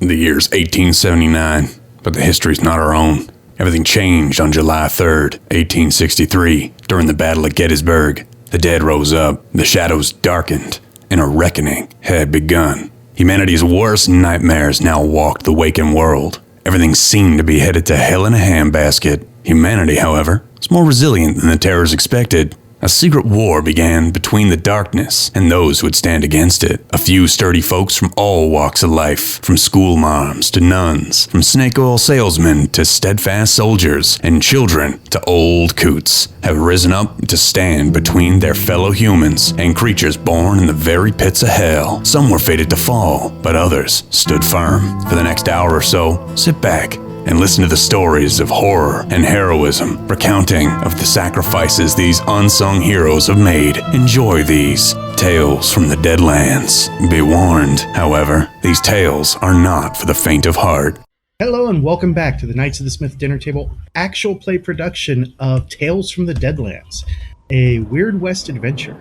The year's 1879, but the history's not our own. Everything changed on July 3rd, 1863, during the Battle of Gettysburg. The dead rose up, the shadows darkened, and a reckoning had begun. Humanity's worst nightmares now walked the waking world. Everything seemed to be headed to hell in a handbasket. Humanity, however, was more resilient than the terrors expected. A secret war began between the darkness and those who would stand against it. A few sturdy folks from all walks of life, from schoolmarms to nuns, from snake oil salesmen to steadfast soldiers, and children to old coots, have risen up to stand between their fellow humans and creatures born in the very pits of hell. Some were fated to fall, but others stood firm. For the next hour or so, sit back and listen to the stories of horror and heroism, recounting of the sacrifices these unsung heroes have made. Enjoy these tales from the Deadlands. Be warned, however, these tales are not for the faint of heart. Hello and welcome back to the Knights of the Smith Dinner Table actual play production of Tales from the Deadlands, a Weird West adventure.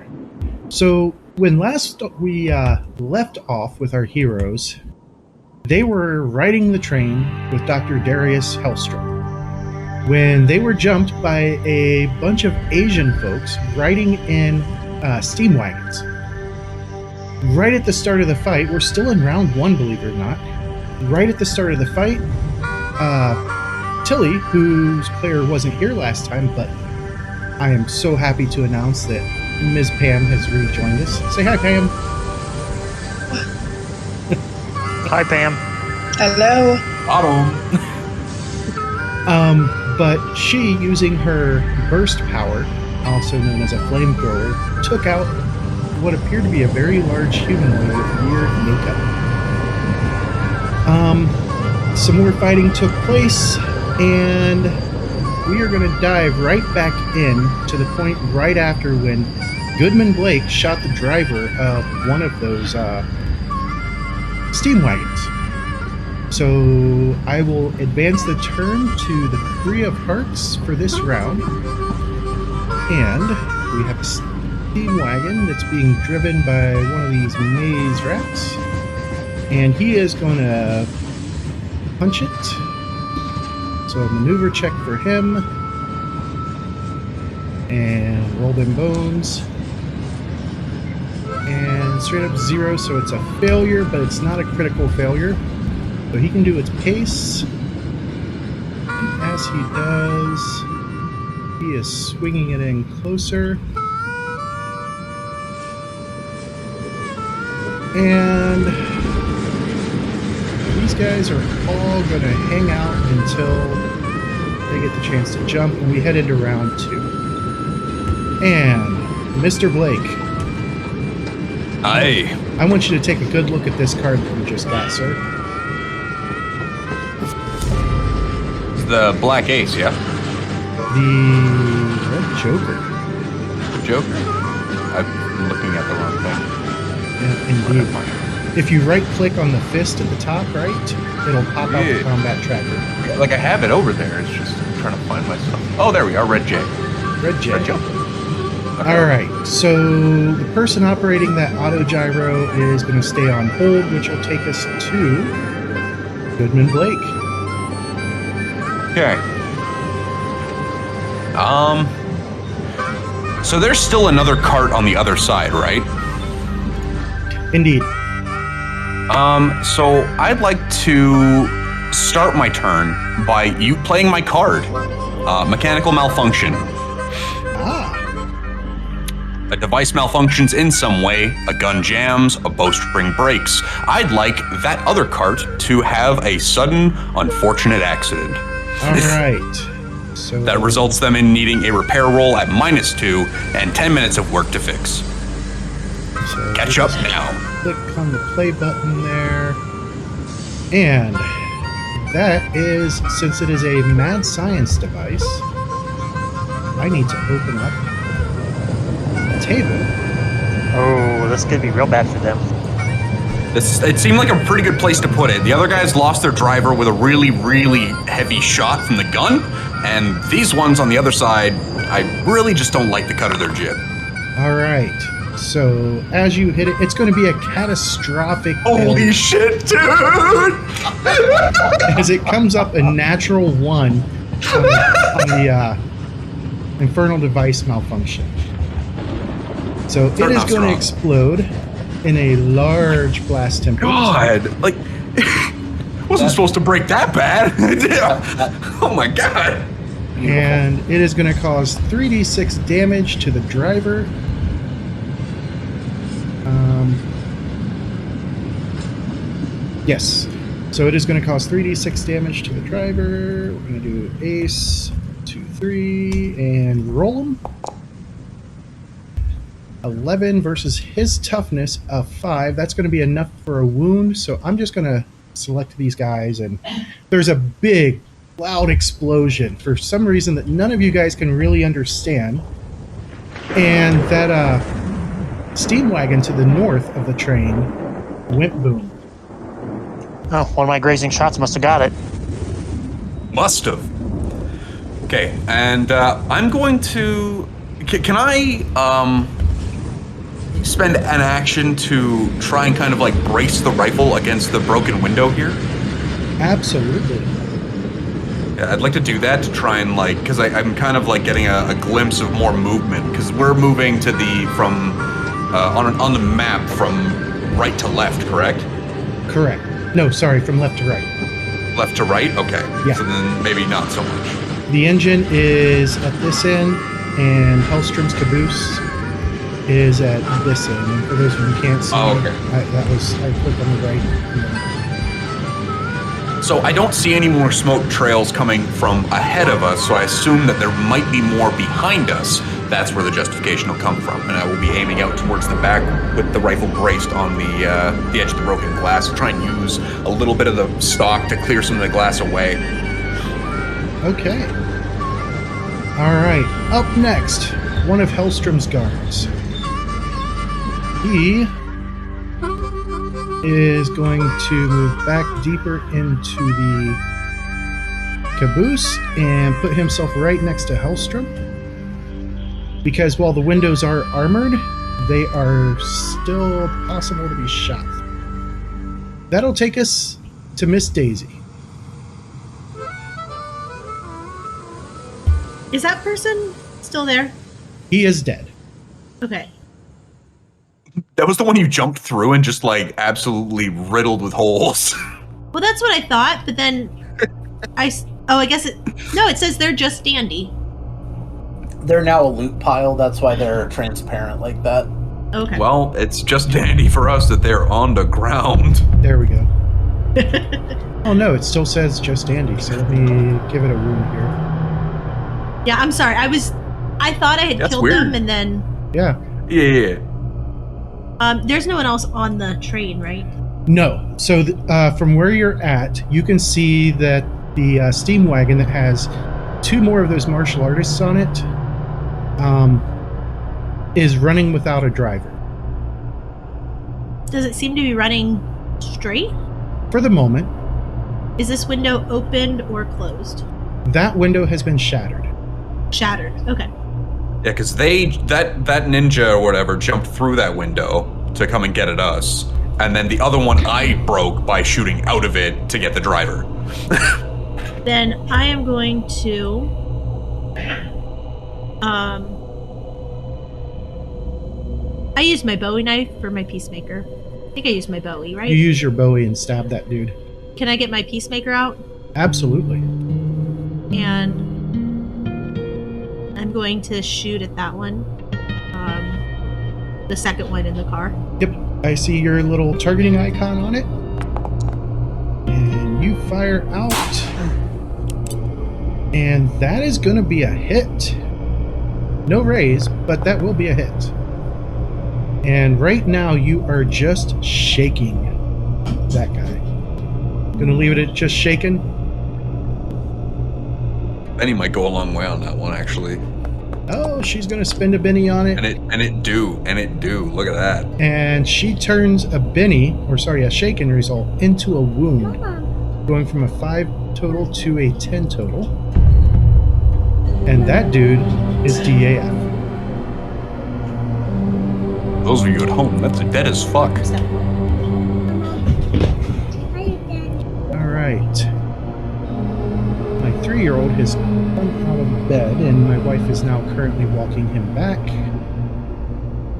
So, when last we left off with our heroes, they were riding the train with Dr. Darius Hellstromme when they were jumped by a bunch of Asian folks riding in steam wagons. Right at the start of the fight, we're still in round one, believe it or not. Right at the start of the fight, Tilly, whose player wasn't here last time, but I am so happy to announce that Ms. Pam has rejoined us. Say hi, Pam. Hi, Pam. Hello. But she, using her burst power, also known as a flamethrower, took out what appeared to be a very large humanoid with weird makeup. Some more fighting took place, and we are going to dive right back in to the point right after when Goodman Blake shot the driver of one of those steam wagons. So I will advance the turn to the Three of Hearts for this round. And we have a steam wagon that's being driven by one of these maze rats. And he is going to punch it. So a maneuver check for him. And roll them bones. And straight up 0, so it's a failure, but it's not a critical failure. So he can do its pace. And as he does, he is swinging it in closer. And these guys are all going to hang out until they get the chance to jump, and we head into round 2. And Mr. Blake. Aye. I want you to take a good look at this card that we just got, sir. It's the Black Ace, yeah? The Red Joker. Joker? I'm looking at the wrong thing. Yeah, indeed. If you right-click on the fist at the top right, it'll pop out the combat tracker. Like I have it over there, it's just I'm trying to find myself. Oh, there we are, Red J. Red J. Red Joker. Okay. Alright, so the person operating that auto gyro is going to stay on hold, which will take us to Goodman Blake. Okay. So there's still another cart on the other side, right? Indeed. So I'd like to start my turn by you playing my card. Mechanical malfunction. A device malfunctions in some way, a gun jams, a bowstring breaks. I'd like that other cart to have a sudden, unfortunate accident. Alright. So that results them in needing a repair roll at -2 and 10 minutes of work to fix. So catch up now. Click on the play button there. And that is, since it is a mad science device, I need to open up table. Oh, this could be real bad for them. It seemed like a pretty good place to put it. The other guys lost their driver with a really, really heavy shot from the gun, and these ones on the other side, I really just don't like the cut of their jib. Alright, so as you hit it, it's going to be a catastrophic Holy shit, dude! as it comes up a natural 1 on the infernal device malfunction. So it is going to explode in a large blast tempest. God, like, wasn't supposed to break that bad. Oh my god. And it is going to cause 3d6 damage to the driver. Yes. So it is going to cause 3d6 damage to the driver. We're going to do ace, 2, 3, and roll them. 11 versus his toughness of 5. That's going to be enough for a wound. So I'm just going to select these guys, and there's a big, loud explosion for some reason that none of you guys can really understand. And that steam wagon to the north of the train went boom. Oh, one of my grazing shots must have got it. Must have. Okay, and I'm going to. Can I spend an action to try and kind of like brace the rifle against the broken window here? Absolutely. Yeah, I'd like to do that to try and like, because I'm kind of like getting a glimpse of more movement, because we're moving to the on the map from right to left, correct? Correct. No, sorry, from left to right. Left to right? Okay. Yeah. So then maybe not so much. The engine is at this end, and Hellstromme's caboose is at this end. And for those of you who can't see, Oh, okay. I clicked on the right. So I don't see any more smoke trails coming from ahead of us, so I assume that there might be more behind us. That's where the justification will come from, and I will be aiming out towards the back with the rifle braced on the edge of the broken glass to try and use a little bit of the stock to clear some of the glass away. Okay. All right. Up next, one of Hellstromme's guards. He is going to move back deeper into the caboose and put himself right next to Hellstromme. Because while the windows are armored, they are still possible to be shot. That'll take us to Miss Daisy. Is that person still there? He is dead. Okay. That was the one you jumped through and just like absolutely riddled with holes. Well, that's what I thought, but then I guess it says they're just dandy. They're now a loot pile, that's why they're transparent like that. Okay. Well, it's just dandy for us that they're on the ground. There we go. Oh no, it still says just Andy, so let me give it a wound here. Yeah, I'm sorry. I thought I had That's killed weird. them, and then Yeah. Yeah. there's no one else on the train, right? No. So from where you're at, you can see that the steam wagon that has 2 more of those martial artists on it is running without a driver. Does it seem to be running straight? For the moment, Is this window opened or closed? that window has been shattered. Shattered. Okay. Yeah, because that ninja or whatever jumped through that window to come and get at us, and then the other one I broke by shooting out of it to get the driver. Then I am going to I used my Bowie knife for my peacemaker. I think I used my Bowie, right? You use your Bowie and stab that dude. Can I get my peacemaker out? Absolutely. And I'm going to shoot at that one. The second one in the car. Yep. I see your little targeting icon on it. And you fire out. And that is going to be a hit. No raise, but that will be a hit. And right now you are just shaking that guy. Gonna leave it at just shaking. Benny might go a long way on that one, actually. Oh, she's gonna spend a Benny on it. And it do. Look at that. And she turns a shaken result into a wound. Going from a 5 total to a 10 total. And that dude is DAF. Those of you at home, that's dead as fuck. Alright. 3-year-old has come out of bed, and my wife is now currently walking him back.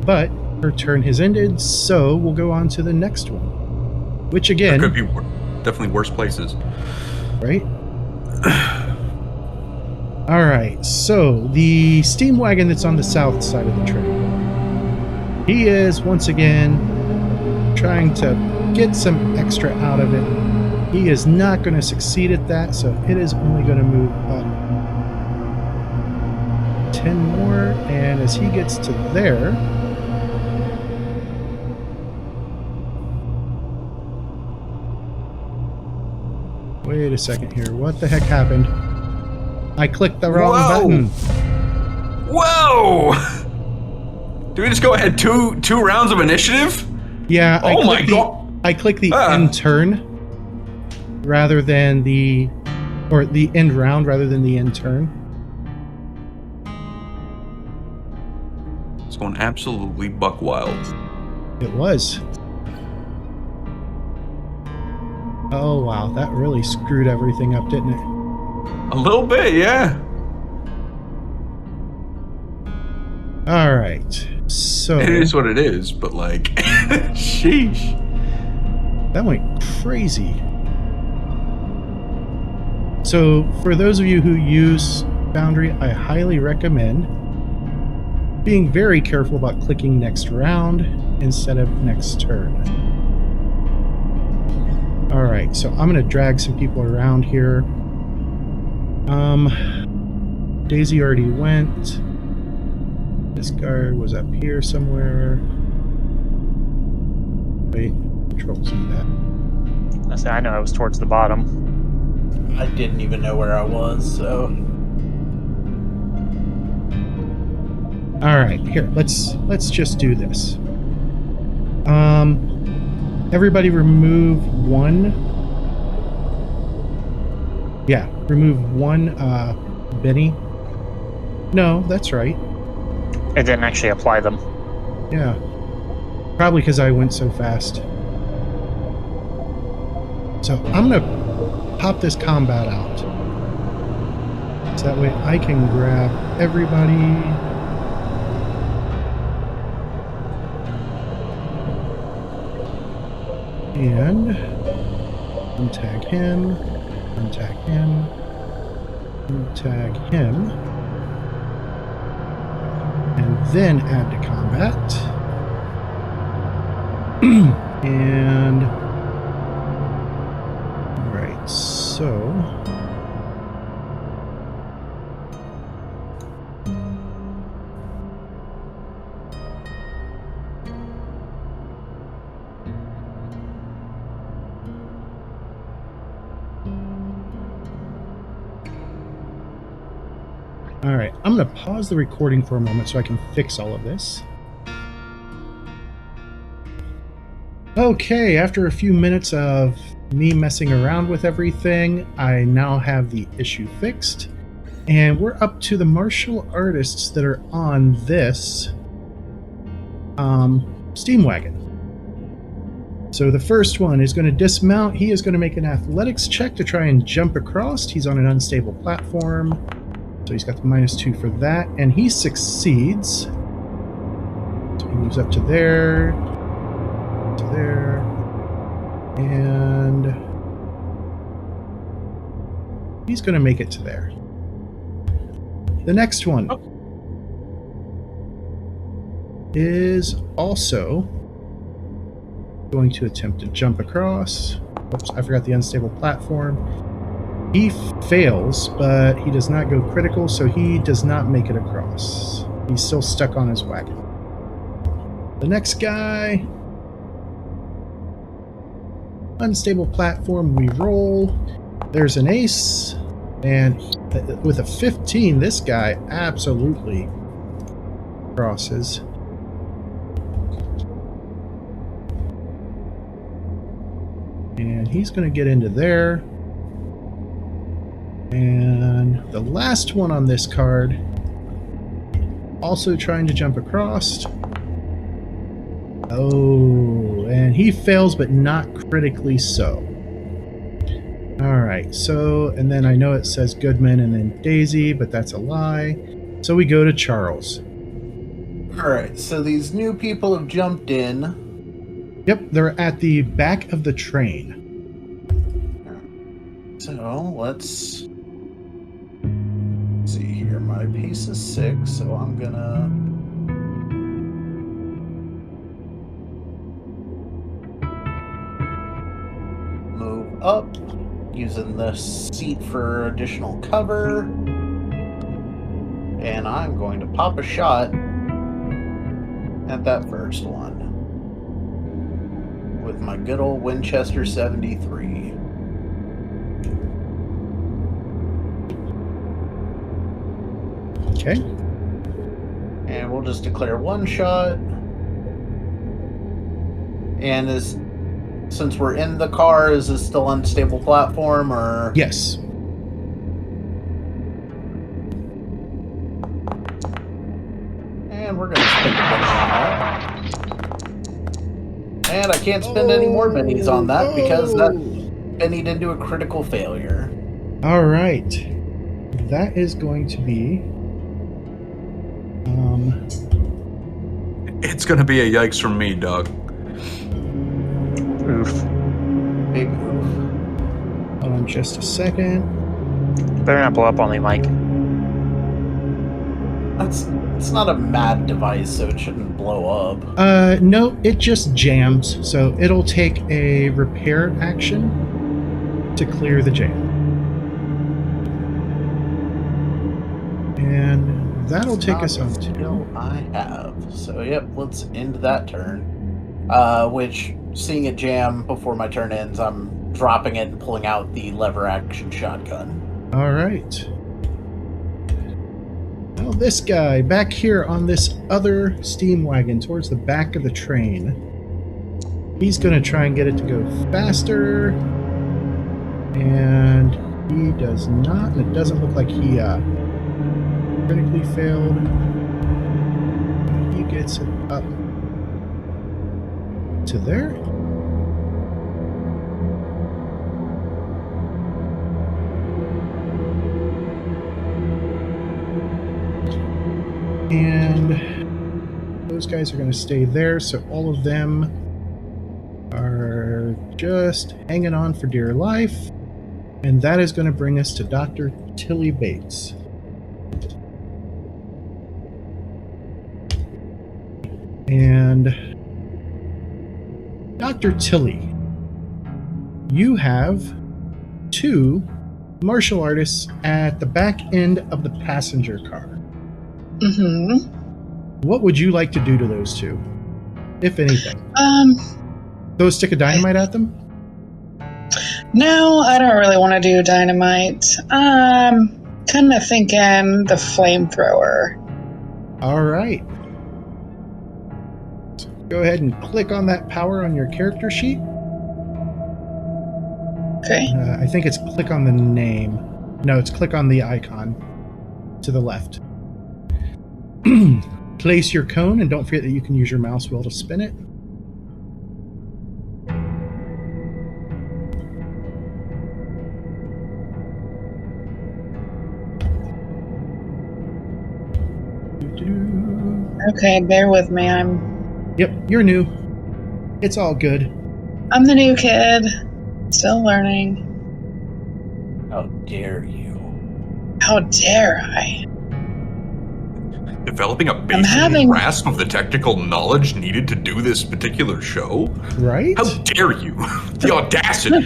But her turn has ended, so we'll go on to the next one. Which again... There could be definitely worse places. Right? Alright, so the steam wagon that's on the south side of the train. He is, once again, trying to get some extra out of it. He is not going to succeed at that, so it is only going to move up 10 more, and as he gets to there... Wait a second here. What the heck happened? I clicked the wrong button. Whoa! Do we just go ahead two rounds of initiative? Yeah. Oh my god! I clicked the end turn rather than the end round rather than the end turn. It's going absolutely buck wild. It was. Oh wow, that really screwed everything up, didn't it? A little bit, yeah. All right, so it is what it is, but like, sheesh. That went crazy. So for those of you who use Foundry, I highly recommend being very careful about clicking next round instead of next turn. All right, so I'm going to drag some people around here. Daisy already went. This guard was up here somewhere. Wait, Control Z that. I know I was towards the bottom. I didn't even know where I was, so... All right, here, let's just do this. Everybody remove one. Yeah, remove one Benny. No, that's right. It didn't actually apply them. Yeah. Probably because I went so fast. So I'm going to pop this combat out. So that way I can grab everybody. And untag him, untag him, untag him, and then add to combat. And right, so all right, I'm going to pause the recording for a moment so I can fix all of this. Okay, after a few minutes of me messing around with everything, I now have the issue fixed. And we're up to the martial artists that are on this steam wagon. So the first one is going to dismount. He is going to make an athletics check to try and jump across. He's on an unstable platform. So he's got the -2 for that, and he succeeds. So he moves up to there, and he's going to make it to there. The next one is also going to attempt to jump across. Oops, I forgot the unstable platform. He fails, but he does not go critical, so he does not make it across. He's still stuck on his wagon. The next guy, unstable platform, we roll. There's an ace, and with a 15, this guy absolutely crosses. And he's going to get into there. And the last one on this card, also trying to jump across. Oh, and he fails, but not critically so. All right, so, and then I know it says Goodman and then Daisy, but that's a lie. So we go to Charles. Alright, so these new people have jumped in. Yep, they're at the back of the train. So let's see here. My pace is 6, so I'm gonna move up, using the seat for additional cover. And I'm going to pop a shot at that first one with my good old Winchester 73. Okay. And we'll just declare one shot. And since we're in the car, is this still unstable platform or? Yes. And we're gonna spend a benny on that. And I can't spend any more bennies on that because that bennied into a critical failure. All right. That is going to be. It's gonna be a yikes from me, Doug. Oof. Big oof. Hold on just a second. Better not blow up on me, Mike. It's not a mad device, so it shouldn't blow up. No, it just jams, so it'll take a repair action to clear the jam. And that'll take us on to. I have. So yep, let's end that turn. Which, seeing it jam before my turn ends, I'm dropping it and pulling out the lever action shotgun. All right. Now this guy back here on this other steam wagon towards the back of the train. He's going to try and get it to go faster. And he does not. It doesn't look like he critically failed. He gets it up to there. And those guys are going to stay there, so all of them are just hanging on for dear life. And that is going to bring us to Dr. Tilly Bates. And Dr. Tilly, you have 2 martial artists at the back end of the passenger car. Mm-hmm. What would you like to do to those 2, if anything? Throw a stick of dynamite at them? No, I don't really want to do dynamite. Kind of thinking the flamethrower. All right. So go ahead and click on that power on your character sheet. Okay. I think it's click on the name. No, it's click on the icon to the left. Place your cone, and don't forget that you can use your mouse wheel to spin it. Okay, bear with me. Yep, you're new. It's all good. I'm the new kid. Still learning. How dare you? How dare I? Developing a basic grasp of the technical knowledge needed to do this particular show? Right? How dare you? The audacity!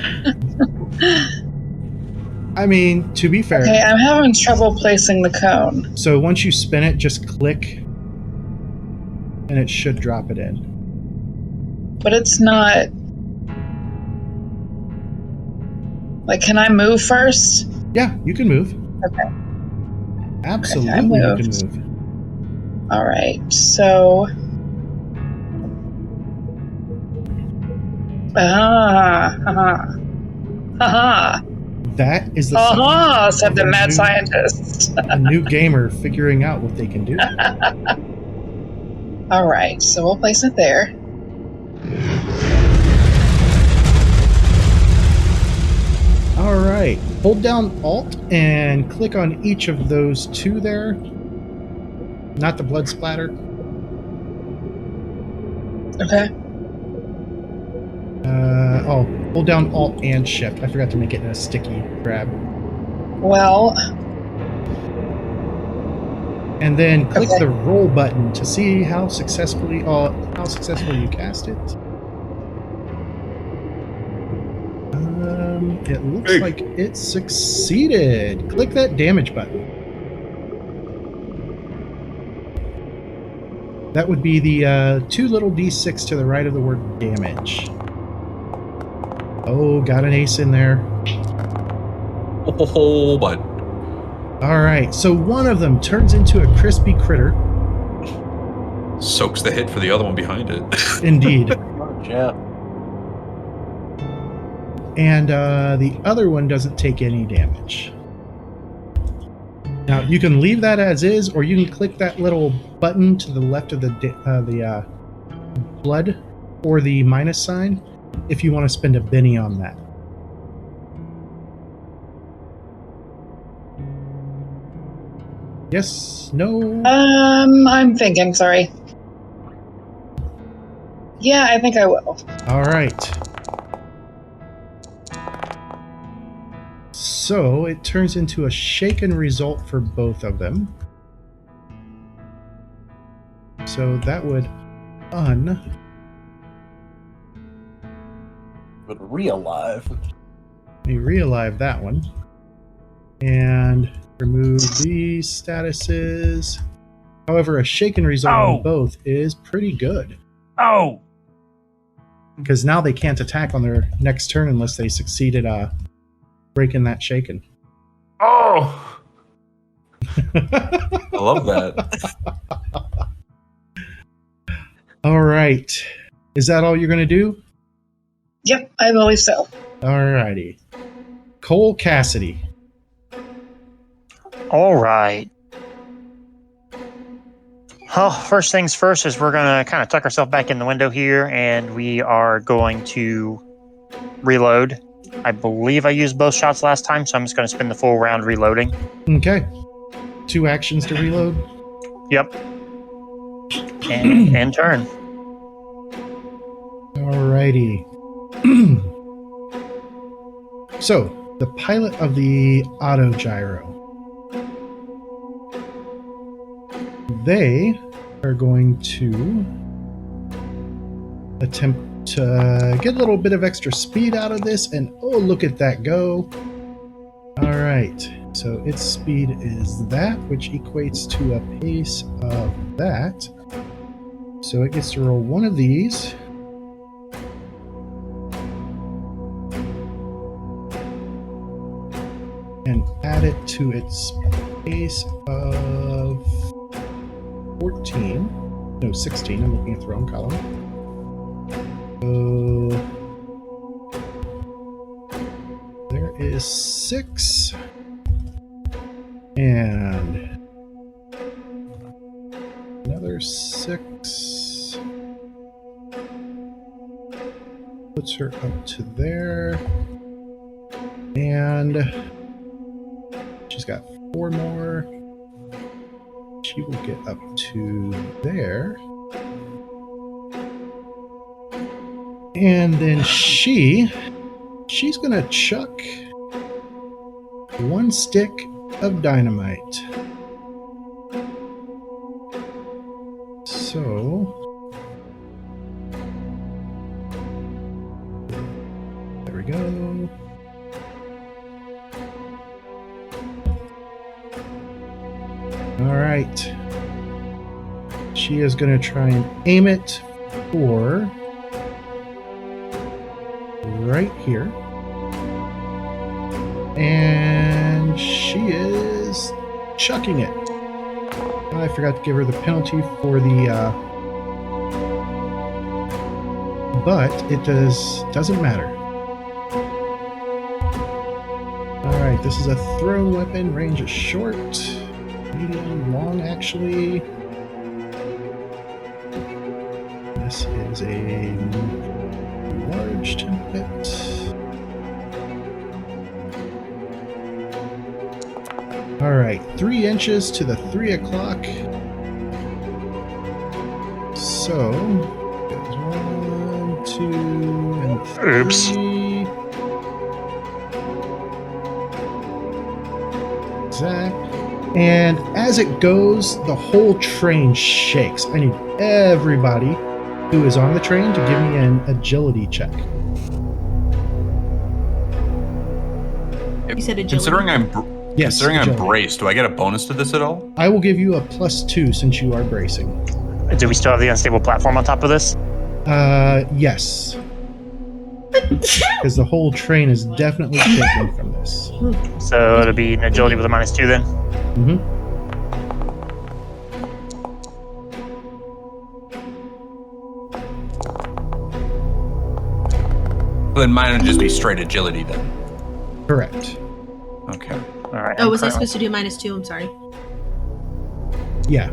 I mean, to be fair. Okay, I'm having trouble placing the cone. So once you spin it, just click, and it should drop it in. But it's not... Like, can I move first? Yeah, you can move. Okay. Absolutely, Okay, you can move. Alright, so... That is the said the mad scientist. a new gamer figuring out what they can do. Alright, so we'll place it there. All right. Hold down Alt and click on each of those two there. Not the blood splatter. Okay. Hold down Alt and Shift. I forgot to make it a sticky grab. Well, And then click Okay. the roll button to see how successfully you cast it. It looks Hey. like it succeeded. Click that damage button. That would be the 2 little d6 to the right of the word damage. Oh, got an ace in there. Oh, but All right, so one of them turns into a crispy critter. soaks the hit for the other one behind it. Indeed. Oh, yeah. And the other one doesn't take any damage. Now, you can leave that as is, or you can click that little button to the left of the blood or the minus sign if you want to spend a Benny on that. Yes? No? I'm thinking, sorry. Yeah, I think I will. All right. So it turns into a shaken result for both of them. So that would But realive. let me relive that one. And remove these statuses. However, a shaken result on both is pretty good. Oh! Because now they can't attack on their next turn unless they succeed at breaking that shaken. Oh! I love that. All right. Is that all you're going to do? Yep, I believe so. All righty. Cole Cassidy. All right. Well, first things first is we're going to kind of tuck ourselves back in the window here, and we are going to reload. I believe I used both shots last time, so I'm just going to spend the full round reloading. Okay. 2 actions to reload. Yep. And turn. Alrighty. So, the pilot of the auto gyro. They are going to attempt to get a little bit of extra speed out of this, and oh, look at that go. Alright, so its speed is that, which equates to a pace of that. So it gets to roll one of these. And add it to its pace of 14. No, 16. I'm looking at the wrong column. So there is 6. And another 6. Puts her up to there. And she's got 4 more. She will get up to there. And then she's gonna chuck 1 stick of dynamite. So there we go. All right. She is going to try and aim it for right here. And she is chucking it. I forgot to give her the penalty for the but it doesn't matter. All right, this is a thrown weapon. Range is short. Medium, long, actually. This is a large template. All right, 3 inches to the 3 o'clock. So, 1, 2, and 3. Oops. Zap. And as it goes, the whole train shakes. I need everybody who is on the train to give me an agility check. You said agility. Considering I'm Yes, considering I'm agility. braced, do I get a bonus to this at all? I will give you a +2 since you are bracing. Do we still have the unstable platform on top of this? Yes. Because the whole train is definitely shaking from this. So it'll be an agility with a -2 then. Mm-hmm. Then mine would just be straight agility then. Correct. Okay. All right. Oh, was I currently- supposed to do -2? I'm sorry. Yeah.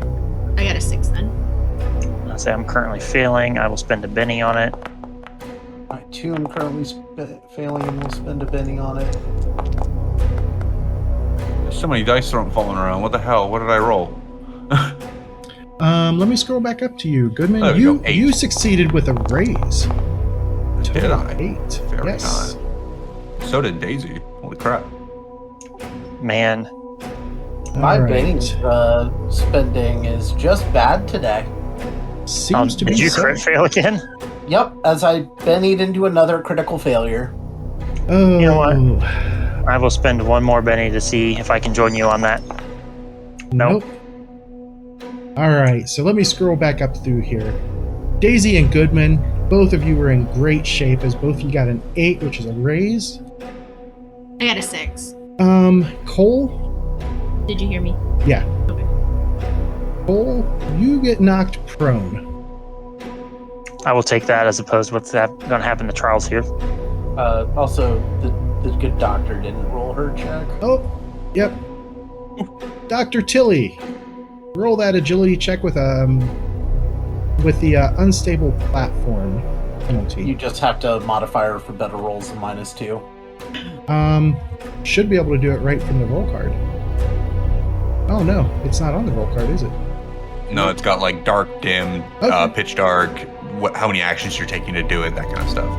I got a 6 then. I'll say I'm currently failing. I will spend a Benny on it. I too am currently failing and will spend a penny on it. There's so many dice falling around. What the hell? What did I roll? Let me scroll back up to you, Goodman. There we You go, 8. you succeeded with a raise. Did Total I? 8. Very Yes. So did Daisy. Holy crap. Man, My All right. Benny spending is just bad today. Seems to be did you so. crit fail again? Yep, as I bennied into another critical failure. Oh. You know what? I will spend one more Benny to see if I can join you on that. Nope. All right, so let me scroll back up through here. Daisy and Goodman, both of you were in great shape as both of you got an 8, which is a raise. I got a 6. Cole? Did you hear me? Yeah. Okay. Cole, you get knocked prone. I will take that as opposed to what's going to happen to Charles here. Also, the good doctor didn't roll her check. Oh, yep. Dr. Tilly, roll that agility check with the unstable platform penalty. You just have to modify her for better rolls than -2. Should be able to do it right from the roll card. Oh no, it's not on the roll card, is it? No, it's got like dark, dim, Okay. pitch dark, how many actions you're taking to do it, that kind of stuff.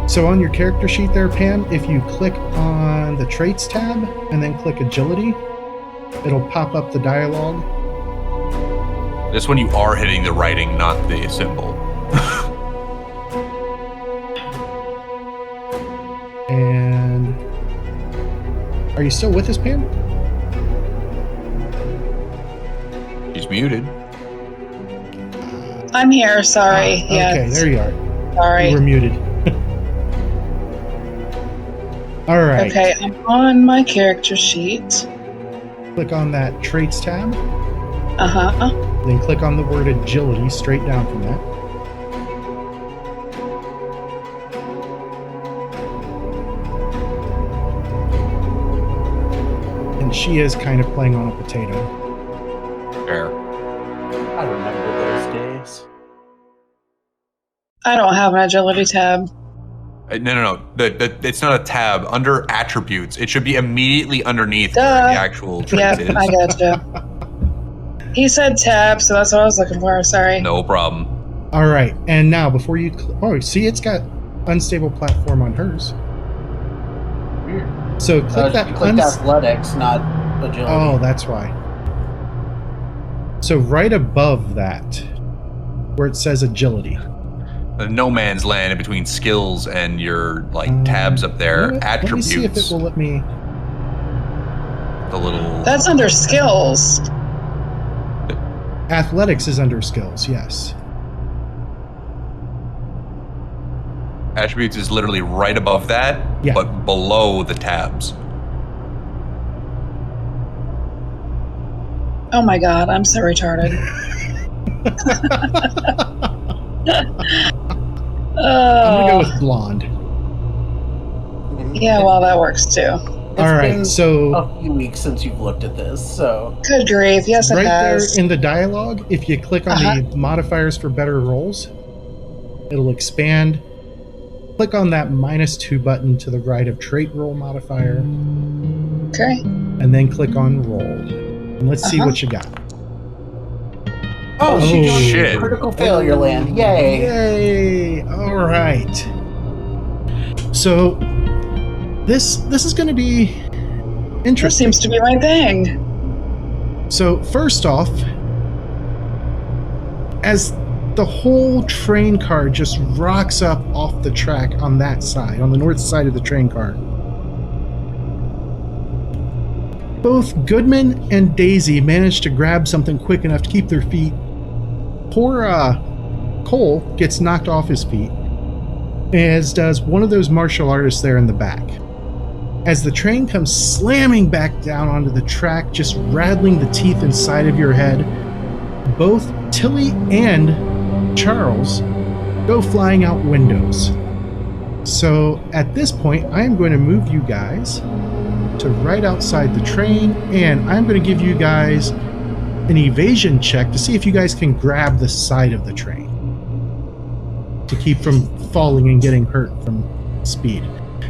So on your character sheet there, Pam, if you click on the traits tab and then click agility, it'll pop up the dialogue. This one you are hitting the writing, not the symbol. And are you still with us, Pam? She's muted. I'm here. Sorry. Okay, Yes. there you are. Sorry. You were muted. All right. Okay, I'm on my character sheet. Click on that traits tab, Uh huh. then click on the word agility straight down from that. And she is kind of playing on a potato. Fair. I remember those days. I don't have an agility tab. No. It's not a tab. Under attributes, it should be immediately underneath Duh. where the actual Yep, traits is. I gotcha. He said tab, so that's what I was looking for. Sorry. No problem. All right, and now before you, oh, see, it's got unstable platform on hers. Weird. So click that. She clicked athletics, not agility. Oh, that's why. So right above that, where it says agility. The no man's land in between skills and your tabs up there. You know what? Attributes. Let me see if it will let me. The little. That's under skills. Athletics is under skills, yes. Attributes is literally right above that, Yeah. but below the tabs. Oh my god, I'm so retarded. I'm gonna go with blonde. Yeah, well, that works too. It's All right, been so a few weeks since you've looked at this, so Good grief, yes, it right has. there in the dialogue, if you click on the modifiers for better rolls, it'll expand. Click on that -2 button to the right of trait roll modifier. Okay. and then click on roll. And let's see what you got. Oh, she got shit. critical failure land. Yay. Yay! All right. So this is going to be This interesting. seems to be my thing. So first off, as the whole train car just rocks up off the track on that side, on the north side of the train car, both Goodman and Daisy manage to grab something quick enough to keep their feet. Poor Cole gets knocked off his feet, as does one of those martial artists there in the back. As the train comes slamming back down onto the track, just rattling the teeth inside of your head, both Tilly and Charles go flying out windows. So at this point, I am going to move you guys to right outside the train, and I'm going to give you guys an evasion check to see if you guys can grab the side of the train to keep from falling and getting hurt from speed.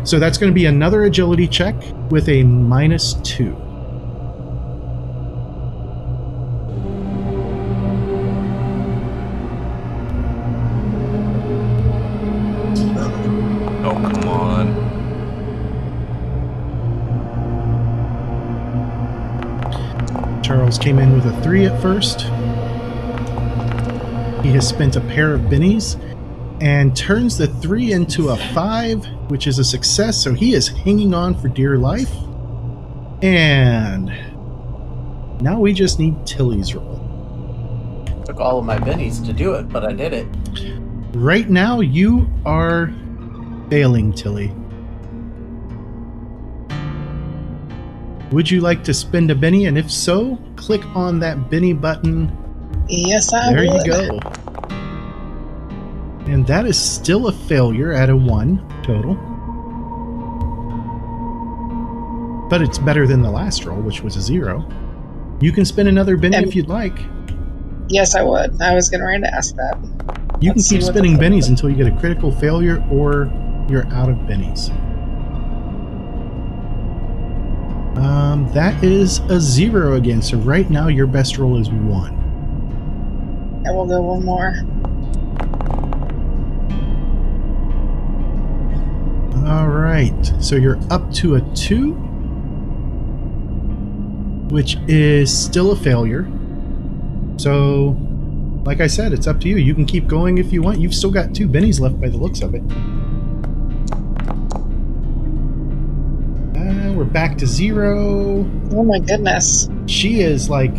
So that's going to be another agility check with a -2. Oh, come on. Charles came in with a 3 at first. He has spent a pair of bennies and turns the 3 into a 5, which is a success, so he is hanging on for dear life. And now we just need Tilly's roll. Took all of my bennies to do it, but I did it. Right now, you are failing, Tilly. Would you like to spend a Benny? And if so, click on that Benny button. Yes, I There would. you go. And that is still a failure at a 1 total. But it's better than the last roll, which was a 0. You can spin another Benny if you'd like. Yes, I would. I was getting ready to ask that. You can Let's keep see what spinning the- bennies until you get a critical failure or you're out of bennies. That is a 0 again, so right now your best roll is 1. I will go one more. Alright, so you're up to a 2, which is still a failure. So, like I said, it's up to you. You can keep going if you want. You've still got 2 bennies left by the looks of it. We're back to 0. Oh my goodness. She is like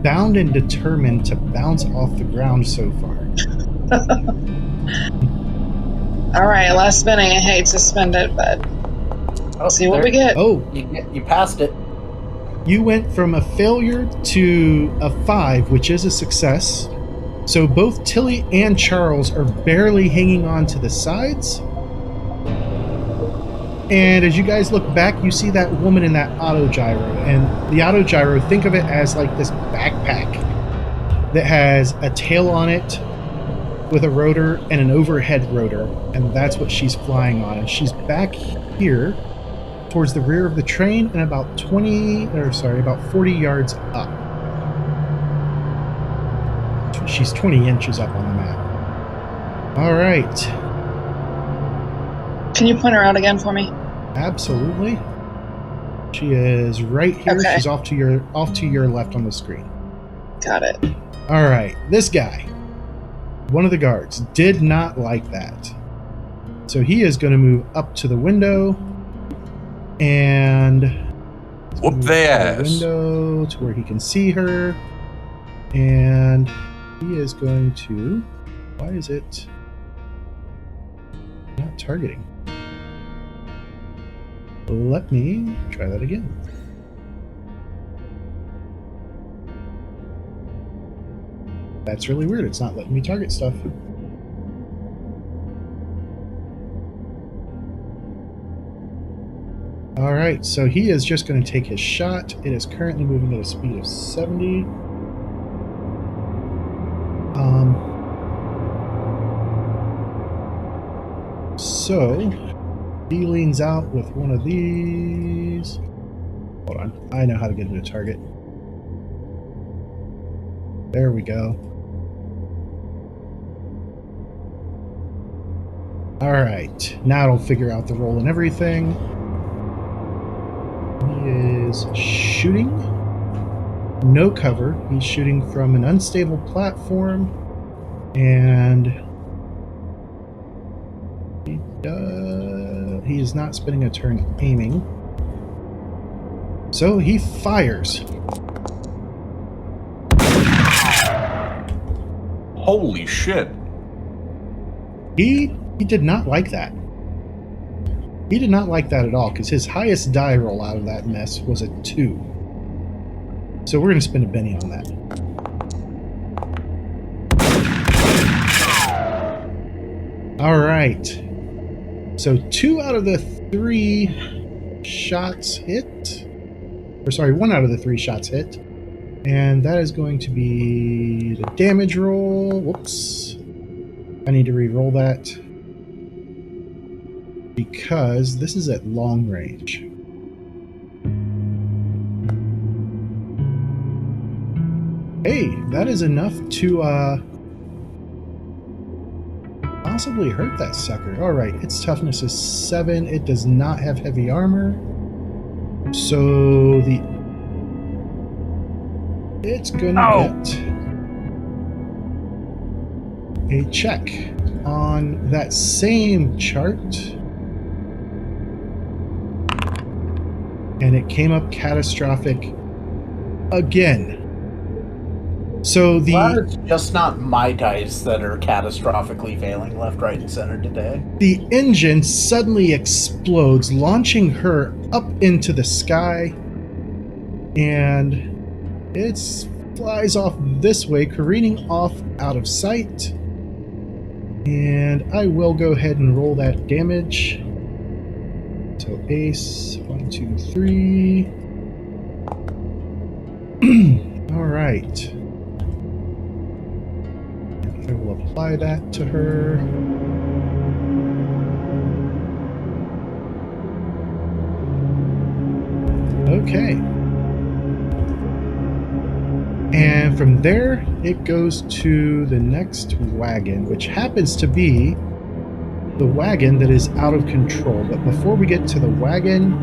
bound and determined to bounce off the ground so far. All right, last Benny. I hate to spend it, but Oh, see what there- we get. Oh, You passed it. you went from a failure to a 5, which is a success. So both Tilly and Charles are barely hanging on to the sides. And as you guys look back, you see that woman in that auto gyro. And the auto gyro, think of it as like this backpack that has a tail on it with a rotor and an overhead rotor. And that's what she's flying on. And she's back here towards the rear of the train and about 40 yards up. She's 20 inches up on the map. All right. Can you point her out again for me? Absolutely. She is right here. Okay. She's off to your left on the screen. Got it. All right. This guy, one of the guards, did not like that. So he is going to move up to the window and Whoop move their to the ass. window to where he can see her. And he is going to. Why is it not targeting? Let me try that again. That's really weird. It's not letting me target stuff. All right, so he is just going to take his shot. It is currently moving at a speed of 70. So he leans out with one of these Hold on. I know how to get into target. There we go. Alright. Now it'll figure out the roll and everything. He is shooting. No cover. He's shooting from an unstable platform. And he is not spending a turn aiming. So he fires. Holy shit. He did not like that. He did not like that at all, because his highest die roll out of that mess was a 2. So we're going to spend a Benny on that. All right. So 2 out of the 3 shots hit. Or sorry, 1 out of the 3 shots hit. And that is going to be the damage roll. Whoops. I need to re-roll that. Because this is at long range. Hey, that is enough to possibly hurt that sucker. Alright, its toughness is 7. It does not have heavy armor. So it's gonna get a check on that same chart. And it came up catastrophic again. So it's just not my dice that are catastrophically failing left, right, and center today. The engine suddenly explodes, launching her up into the sky, and it flies off this way, careening off out of sight. And I will go ahead and roll that damage. So ace, 1, 2, 3. All right. I will apply that to her. Okay. And from there, it goes to the next wagon, which happens to be the wagon that is out of control. But before we get to the wagon,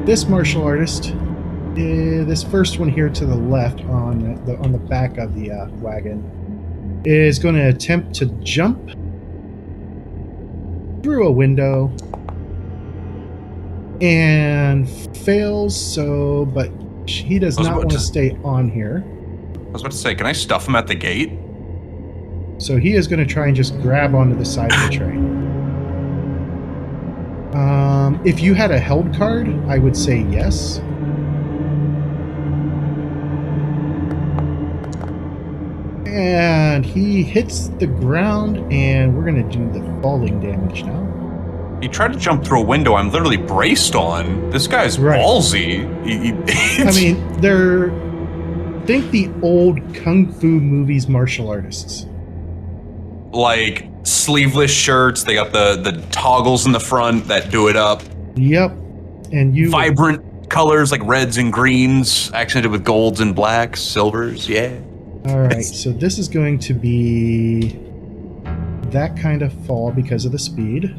this martial artist, this first one here to the left on the back of the wagon, is going to attempt to jump through a window and fails. So, but he does not want to stay on here. I was about to say, can I stuff him at the gate? So he is going to try and just grab onto the side of the train. If you had a held card, I would say yes. And he hits the ground, and we're going to do the falling damage now. He tried to jump through a window I'm literally braced on. This guy's ballsy. I mean, think the old Kung Fu movies martial artists. Like sleeveless shirts, they got the toggles in the front that do it up. Yep. And vibrant colors like reds and greens, accented with golds and blacks, silvers, yeah. Alright, so this is going to be that kind of fall because of the speed.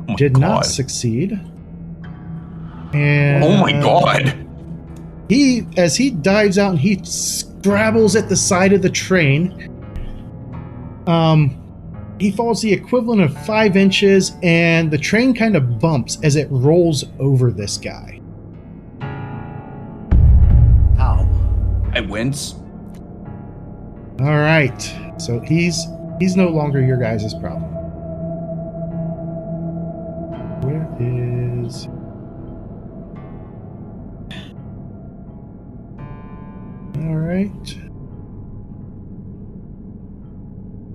Oh Did not succeed. And oh my god. As he dives out and he scrabbles at the side of the train, he falls the equivalent of 5 inches, and the train kind of bumps as it rolls over this guy. Ow. I wince. All right, so he's no longer your guys' problem. Where is... All right.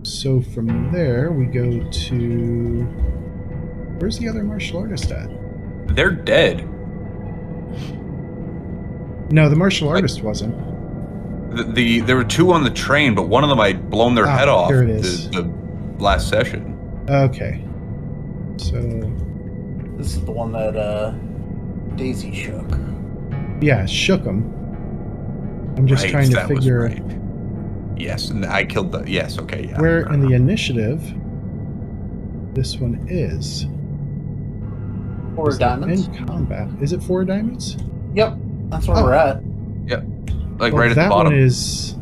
So from there, we go to... Where's the other martial artist at? They're dead. No, the martial artist wasn't. There were 2 on the train, but one of them I'd blown their head off. Here it is. The last session. Okay. So... This is the one that Daisy shook. Yeah, shook him. I'm just trying to that was figure right. Yes, and I killed the. Yes, okay, yeah. where in the initiative this one is. 4 Is it diamonds. in combat. Is it 4 diamonds? Yep, that's where Oh. we're at. Yep. Like Well, right at that the bottom. one is.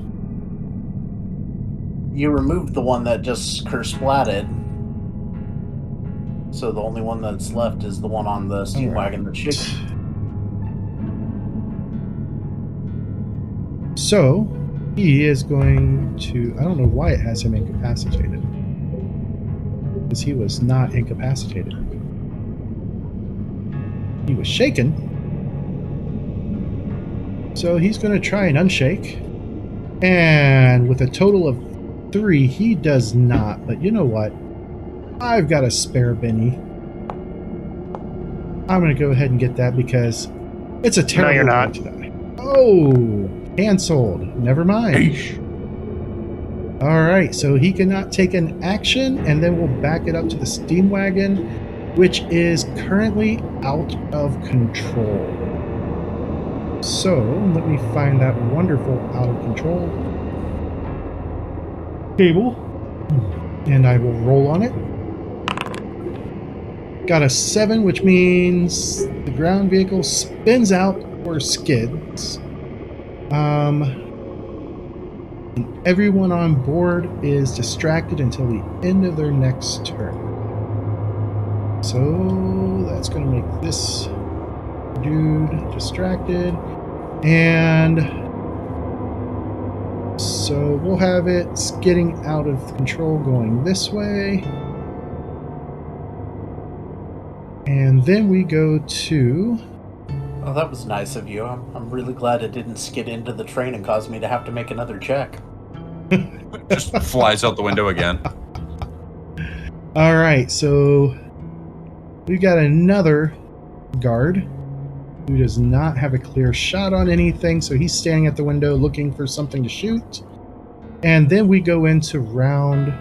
You removed the one that just kersplatted. So the only one that's left is the one on the steam wagon that's shaking. So he is going to. I don't know why it has him incapacitated. Because he was not incapacitated. He was shaken. So he's going to try and unshake. And with a total of 3, he does not. But you know what? I've got a spare Benny. I'm going to go ahead and get that because it's a terrible you're not. way to die. Oh, canceled. Never mind. All right, so he cannot take an action, and then we'll back it up to the steam wagon, which is currently out of control. So let me find that wonderful out of control cable, and I will roll on it. Got a 7, which means the ground vehicle spins out or skids. And everyone on board is distracted until the end of their next turn. So that's going to make this dude distracted. And so we'll have it skidding out of control going this way. And then we go to... Oh, that was nice of you. I'm really glad it didn't skid into the train and cause me to have to make another check. Just flies out the window again. All right, so we've got another guard who does not have a clear shot on anything, so he's standing at the window looking for something to shoot. And then we go into round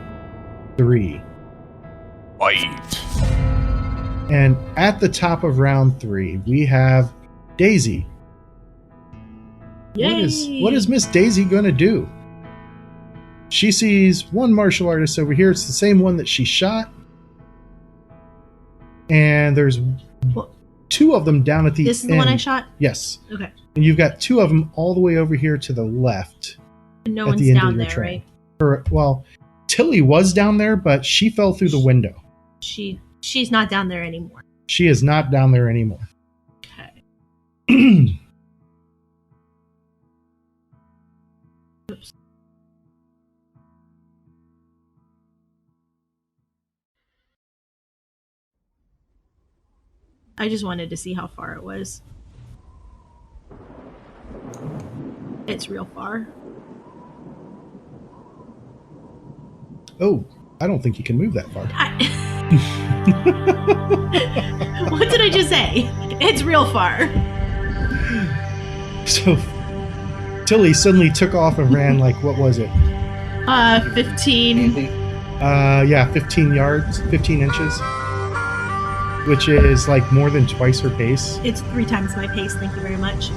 3. Fight. And at the top of round 3, we have Daisy. Yay! What is Miss Daisy going to do? She sees one martial artist over here. It's the same one that she shot. And there's What? 2 of them down at the end. This is the one I shot? Yes. Okay. And you've got 2 of them all the way over here to the left. No at one's the end down of your there, train. right? Well, Tilly was down there, but she fell through the window. She's not down there anymore. She is not down there anymore. Okay. Oops. I just wanted to see how far it was. It's real far. Oh, I don't think you can move that far. What did I just say? It's real far. So Tilly suddenly took off and ran like, what was it? 15. Easy. Yeah, 15 yards, 15 inches, which is like more than twice her pace. It's 3 times my pace. Thank you very much.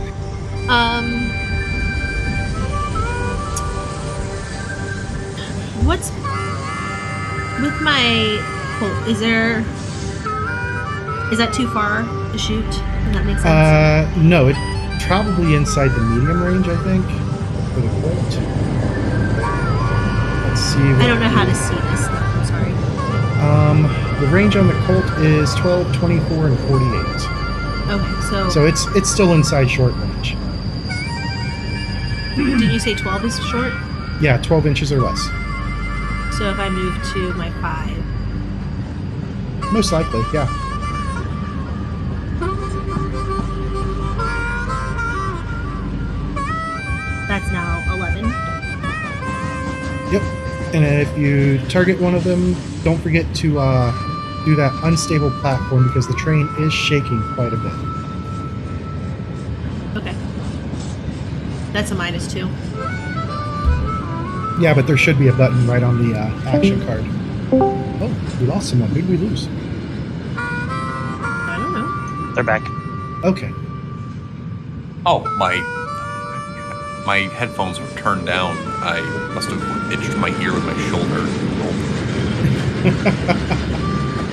What's with my Colt? Is that too far to shoot? Does that make sense? No, it's probably inside the medium range, I think, for the Colt. Let's see. I don't know how to see this though. I'm sorry. The range on the Colt is 12, 24, and 48. Okay, So it's still inside short range. did you say 12 is short? Yeah, 12 inches or less. So if I move to my 5. Most likely, yeah. That's now 11. Yep. And if you target one of them, don't forget to do that unstable platform because the train is shaking quite a bit. Okay. That's a -2. Yeah, but there should be a button right on the action card. Oh, we lost someone. Who did we lose? I don't know. They're back. Okay. Oh, my headphones were turned down. I must have itched my ear with my shoulder.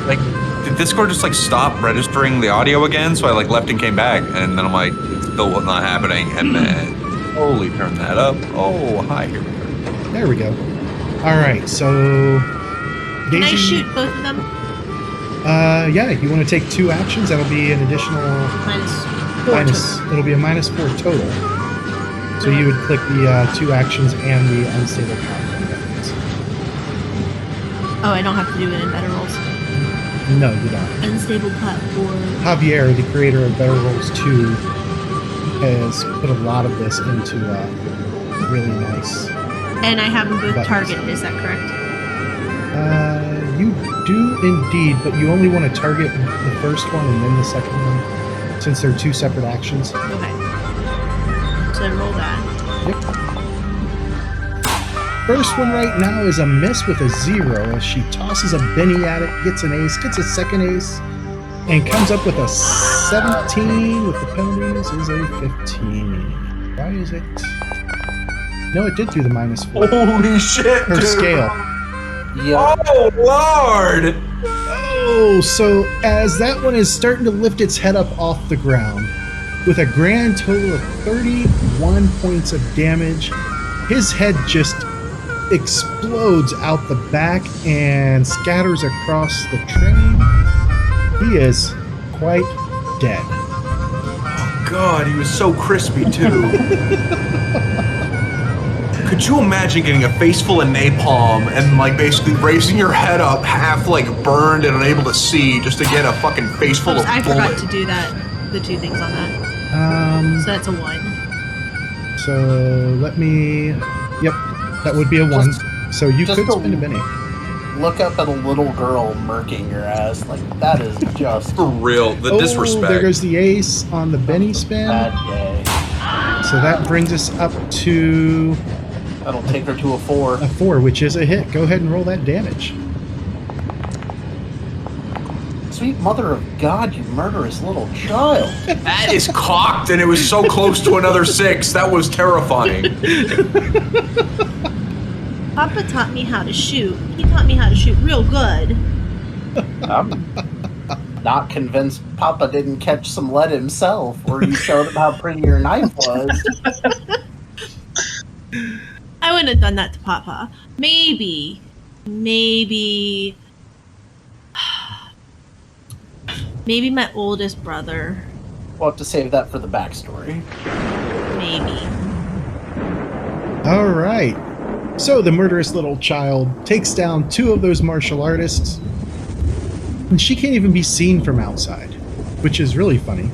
Like, did Discord just like stop registering the audio again? So I like left and came back, and then I'm like, it's still not happening, and then slowly turn that up. Oh, hi, here we go. There we go. All right, so Daisy, Can I shoot both of them? Yeah, you want to take 2 actions? That'll be an additional it'll be a -4 total. So you would click the 2 actions and the unstable platform buttons. Oh, I don't have to do it in Better Rolls. No, you don't. Unstable platform. Javier, the creator of Better Rolls 2, has put a lot of this into really nice. And I have them both buttons. targeted, is that correct? You do indeed, but you only want to target the first one and then the second one, since they're 2 separate actions. Okay. So I roll that. First one right now is a miss with a 0 as she tosses a Benny at it, gets an ace, gets a second ace, and comes up with a 17 with the penalties is a 15. Why is it? No, it did do the -4. Holy shit, Her dude. scale. Yeah. Oh, Lord! Oh, so as that one is starting to lift its head up off the ground, with a grand total of 31 points of damage, his head just explodes out the back and scatters across the train. He is quite dead. Oh, God, he was so crispy, too. Could you imagine getting a face full of napalm and, like, basically raising your head up half, like, burned and unable to see just to get a fucking face full Oops, of I bullet? forgot to do that. The 2 things on that. So that's a 1. So let me. Yep, that would be a 1. So you just could go- spend a Benny. Look up at a little girl murking your ass. Like, that is just For real, the disrespect. There goes the ace on the Benny spin. bad day. So that brings us up to That'll take her to a 4. a 4, which is a hit. Go ahead and roll that damage. Sweet mother of God, you murderous little child. That is cocked, and it was so close to another 6. That was terrifying. Papa taught me how to shoot. He taught me how to shoot real good. I'm not convinced Papa didn't catch some lead himself, or you showed him how pretty your knife was. I wouldn't have done that to Papa. Maybe my oldest brother. We'll have to save that for the backstory. Maybe. All right. So the murderous little child takes down 2 of those martial artists, and she can't even be seen from outside, which is really funny.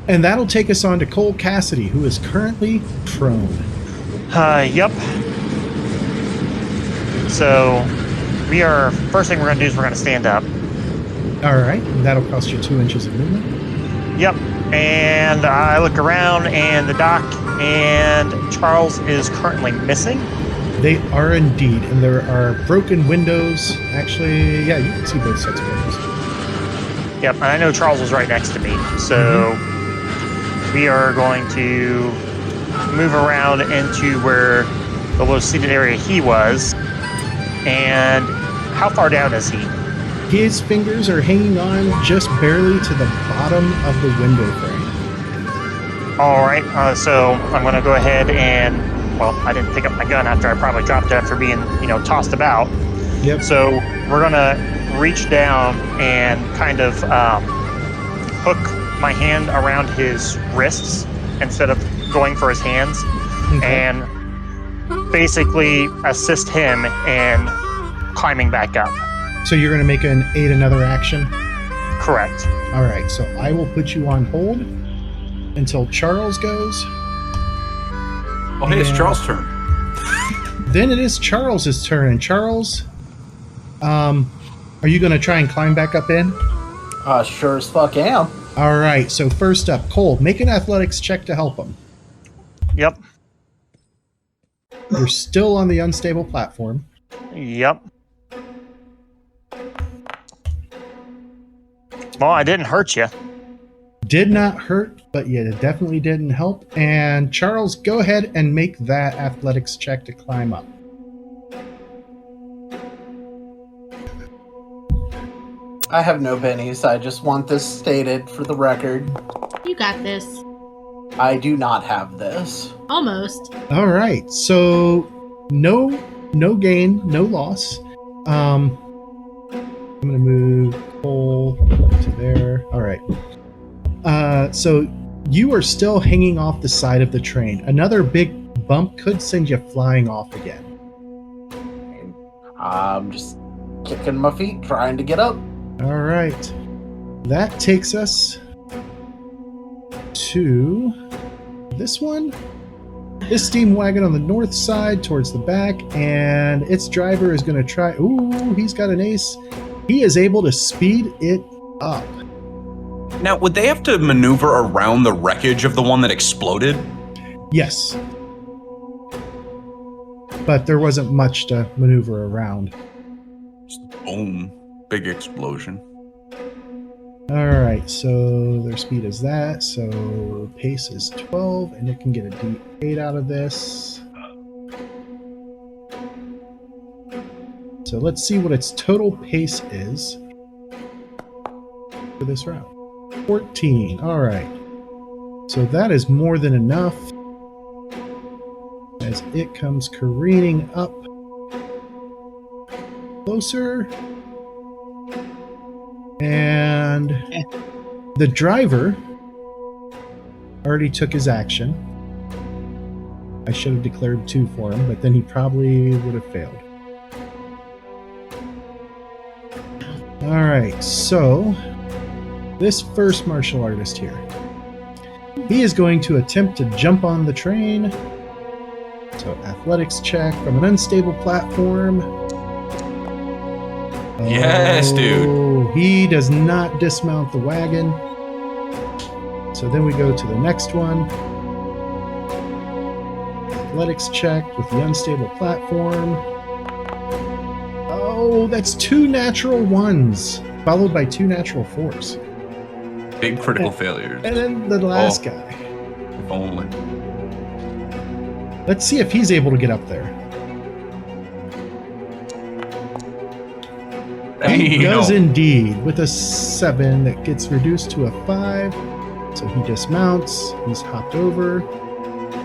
And that'll take us on to Cole Cassidy, who is currently prone. Yep. So, first thing we're going to do is we're going to stand up. All right, and that'll cost you 2 inches of movement. Yep. And I look around, and the dock and Charles is currently missing. They are indeed, and there are broken windows. Actually, yeah, you can see both sets of windows. Yep. And I know Charles was right next to me. So, we are going to move around into where the low seated area he was. And how far down is he? His fingers are hanging on just barely to the bottom of the window frame. All right, so I'm going to go ahead and, well, I didn't pick up my gun after I probably dropped it after being, tossed about. Yep. So we're going to reach down and kind of hook my hand around his wrists instead of going for his hands, and basically assist him in climbing back up. So you're going to make an 8 another action? Correct. All right, so I will put you on hold until Charles goes. Oh, hey, it's Charles' turn. Then it is Charles's turn. And Charles, are you going to try and climb back up in? Sure as fuck am. All right, so first up, Cole, make an athletics check to help him. Yep. You're still on the unstable platform. Yep. Well, I didn't hurt you. did not hurt, but yet it definitely didn't help. And Charles, go ahead and make that athletics check to climb up. I have no bennies. I just want this stated for the record. You got this. I do not have this. Almost. All right, so no gain, no loss. I'm gonna move Cole to there. All right. So you are still hanging off the side of the train. Another big bump could send you flying off again. I'm just kicking my feet, trying to get up. All right. That takes us to this one. This steam wagon on the north side towards the back, and its driver is going to try. Ooh, he's got an ace. He is able to speed it up. Now, would they have to maneuver around the wreckage of the one that exploded? Yes. But there wasn't much to maneuver around. Just boom. Big explosion. All right, so their speed is that. So pace is 12, and it can get a D8 out of this. So let's see what its total pace is for this round. 14. All right. So that is more than enough as it comes careening up closer. And the driver already took his action. I should have declared 2 for him, but then he probably would have failed. All right, so this first martial artist here, he is going to attempt to jump on the train. So athletics check from an unstable platform. Yes, dude. He does not dismount the wagon. So then we go to the next one. Athletics check with the unstable platform. Oh, that's 2 natural 1s, followed by 2 natural 4s. Big critical failures. And then the last guy. If only. Let's see if he's able to get up there. He does indeed, with a 7 that gets reduced to a 5. So he dismounts. He's hopped over.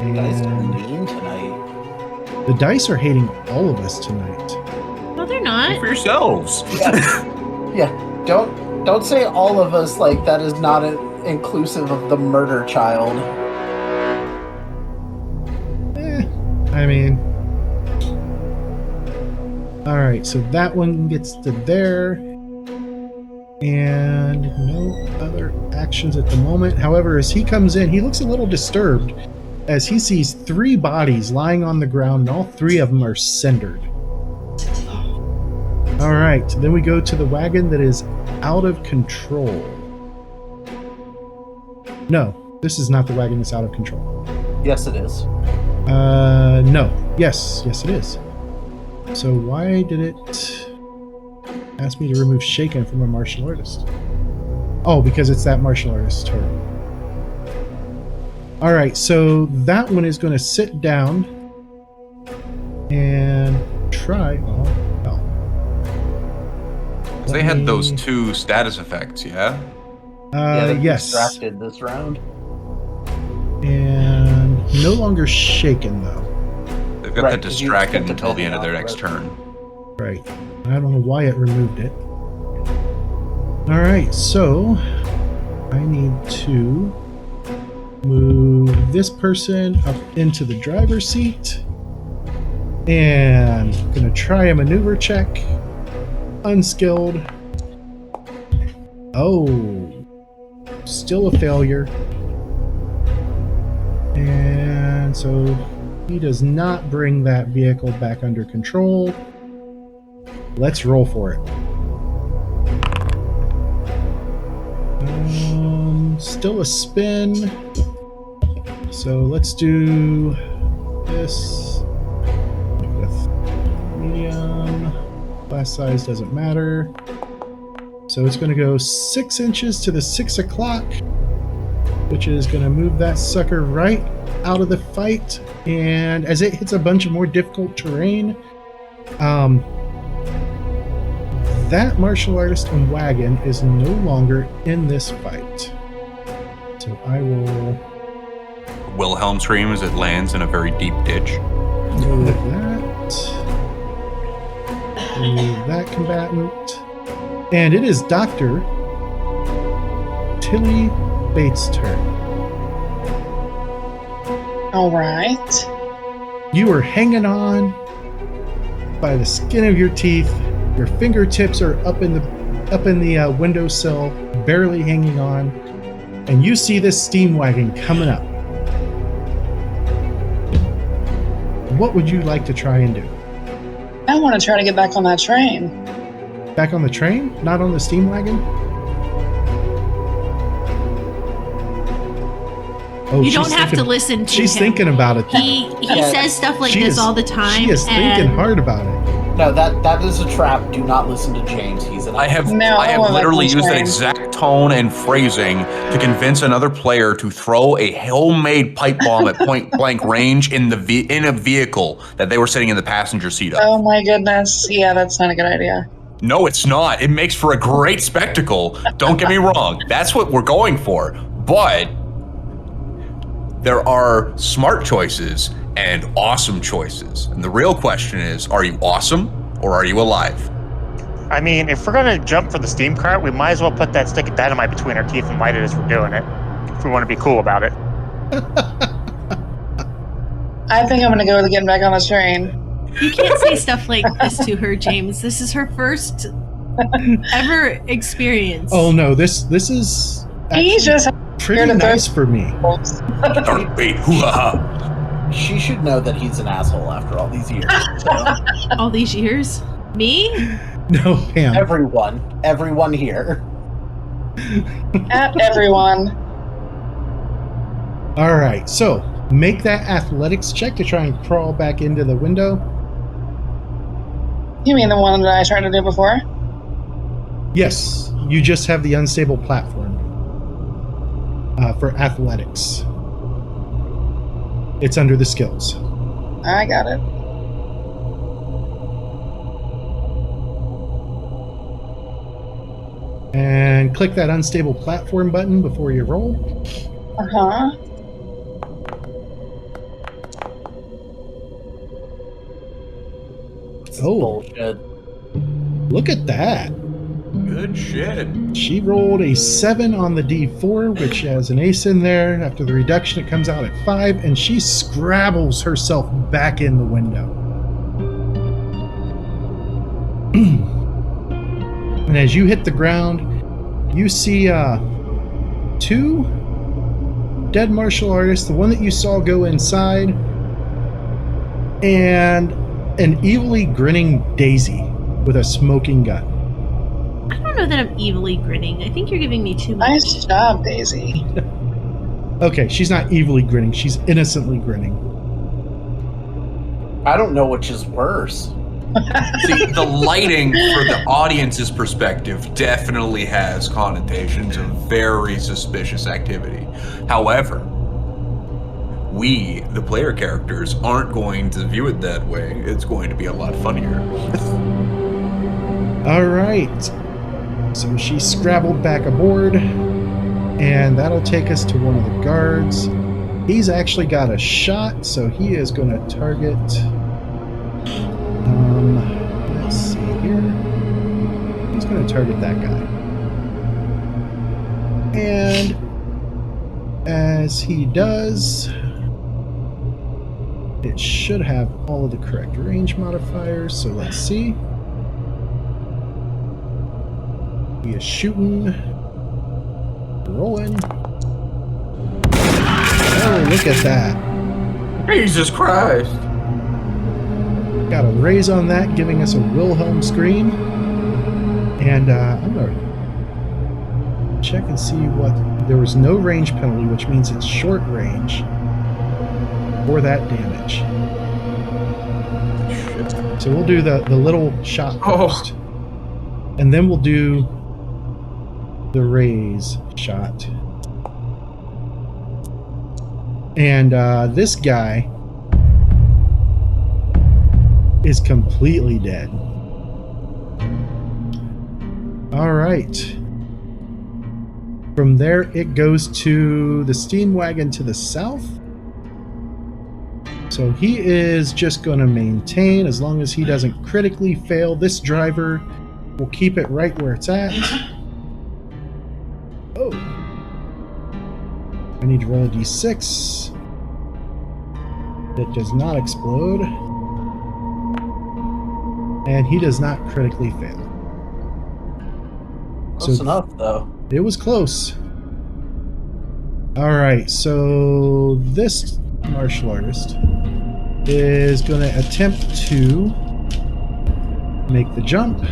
You guys are mean tonight. The dice are hating all of us tonight. No, they're not. For yourselves. Yeah, don't say all of us like that is not inclusive of the murder child. I mean... Alright, so that one gets to there. And no other actions at the moment. However, as he comes in, he looks a little disturbed as he sees 3 bodies lying on the ground, and all 3 of them are cindered. Alright, then we go to the wagon that is out of control. No, this is not the wagon that's out of control. Yes, it is. No. Yes it is. So why did it ask me to remove Shaken from a martial artist? Oh, because it's that martial artist's turn. Alright, so that one is going to sit down and try... Oh, no. They had those 2 status effects, yeah? Yeah, they yes. distracted this round. And no longer Shaken, though. They've got that distracted until the end of their next turn. Right. I don't know why it removed it. Alright, so I need to move this person up into the driver's seat. And I'm going to try a maneuver check. Unskilled. Oh. Still a failure. And so he does not bring that vehicle back under control. Let's roll for it. Still a spin. So let's do this with medium. Class size doesn't matter. So it's going to go 6 inches to the 6 o'clock. which is going to move that sucker right out of the fight. And as it hits a bunch of more difficult terrain, that martial artist and wagon is no longer in this fight. So I will Wilhelm scream as it lands in a very deep ditch. remove that. Remove that combatant. And it is Dr. Tilly Bates' turn. All right. You are hanging on by the skin of your teeth. Your fingertips are up in the windowsill, barely hanging on, and you see this steam wagon coming up. What would you like to try and do? I want to try to get back on that train. Back on the train? Not on the steam wagon? Oh, You she's don't have to thinking- listen to She's him. thinking about it. He Yeah. says stuff like She this is- all the time. She is thinking and hard about it. No, that is a trap. Do not listen to James. He's an I have No, I I have want that literally used that train. exact tone and phrasing to convince another player to throw a homemade pipe bomb at point blank range in a vehicle that they were sitting in the passenger seat of. Oh my goodness. Yeah, that's not a good idea. No, it's not. It makes for a great spectacle. Don't get me wrong. That's what we're going for. But there are smart choices and awesome choices. And the real question is, are you awesome or are you alive? I mean, if we're gonna jump for the steam cart, we might as well put that stick of dynamite between our teeth and light it as we're doing it. If we want to be cool about it. I think I'm going to go with getting back on the train. You can't say stuff like this to her, James. This is her first ever experience. Oh no, this is He's actually just pretty here to throw- nice for me. Dark bait, hoo-ha-ha. She should know that he's an asshole after all these years. So, All these years? Me? No, Pam. everyone here. at everyone. All right, so make that athletics check to try and crawl back into the window. You mean the one that I tried to do before? Yes, you just have the unstable platform for athletics. It's under the skills. I got it. And click that unstable platform button before you roll. Uh-huh. Oh, Bullshit. look at that. Good shit. She rolled a 7 on the D4, which has an ace in there. After the reduction, it comes out at 5, and she scrabbles herself back in the window. And as you hit the ground, you see 2 dead martial artists, the one that you saw go inside, and an evilly grinning Daisy with a smoking gun. I don't know that I'm evilly grinning. I think you're giving me too much. Nice job, Daisy. Okay, she's not evilly grinning, she's innocently grinning. I don't know which is worse. See, the lighting for the audience's perspective definitely has connotations of very suspicious activity. However, we, the player characters, aren't going to view it that way. It's going to be a lot funnier. All right. So she scrabbled back aboard, and that'll take us to one of the guards. He's actually got a shot, so he is going to target. Let's see here. He's going to target that guy. And as he does, it should have all of the correct range modifiers, so let's see. He is shooting. Rolling. Oh, look at that. Jesus Christ. Got a raise on that, giving us a Wilhelm scream. And I'm going to check and see what... There was no range penalty, which means it's short range for that damage. Shit. So we'll do the little shot Oh. first. And then we'll do the raise shot. And this guy is completely dead. All right. From there, it goes to the steam wagon to the south. So he is just going to maintain as long as he doesn't critically fail. This driver will keep it right where it's at. Oh. I need to roll a d6. It does not explode. And he does not critically fail. Close enough, though. It was close. Alright, so this martial artist is going to attempt to make the jump.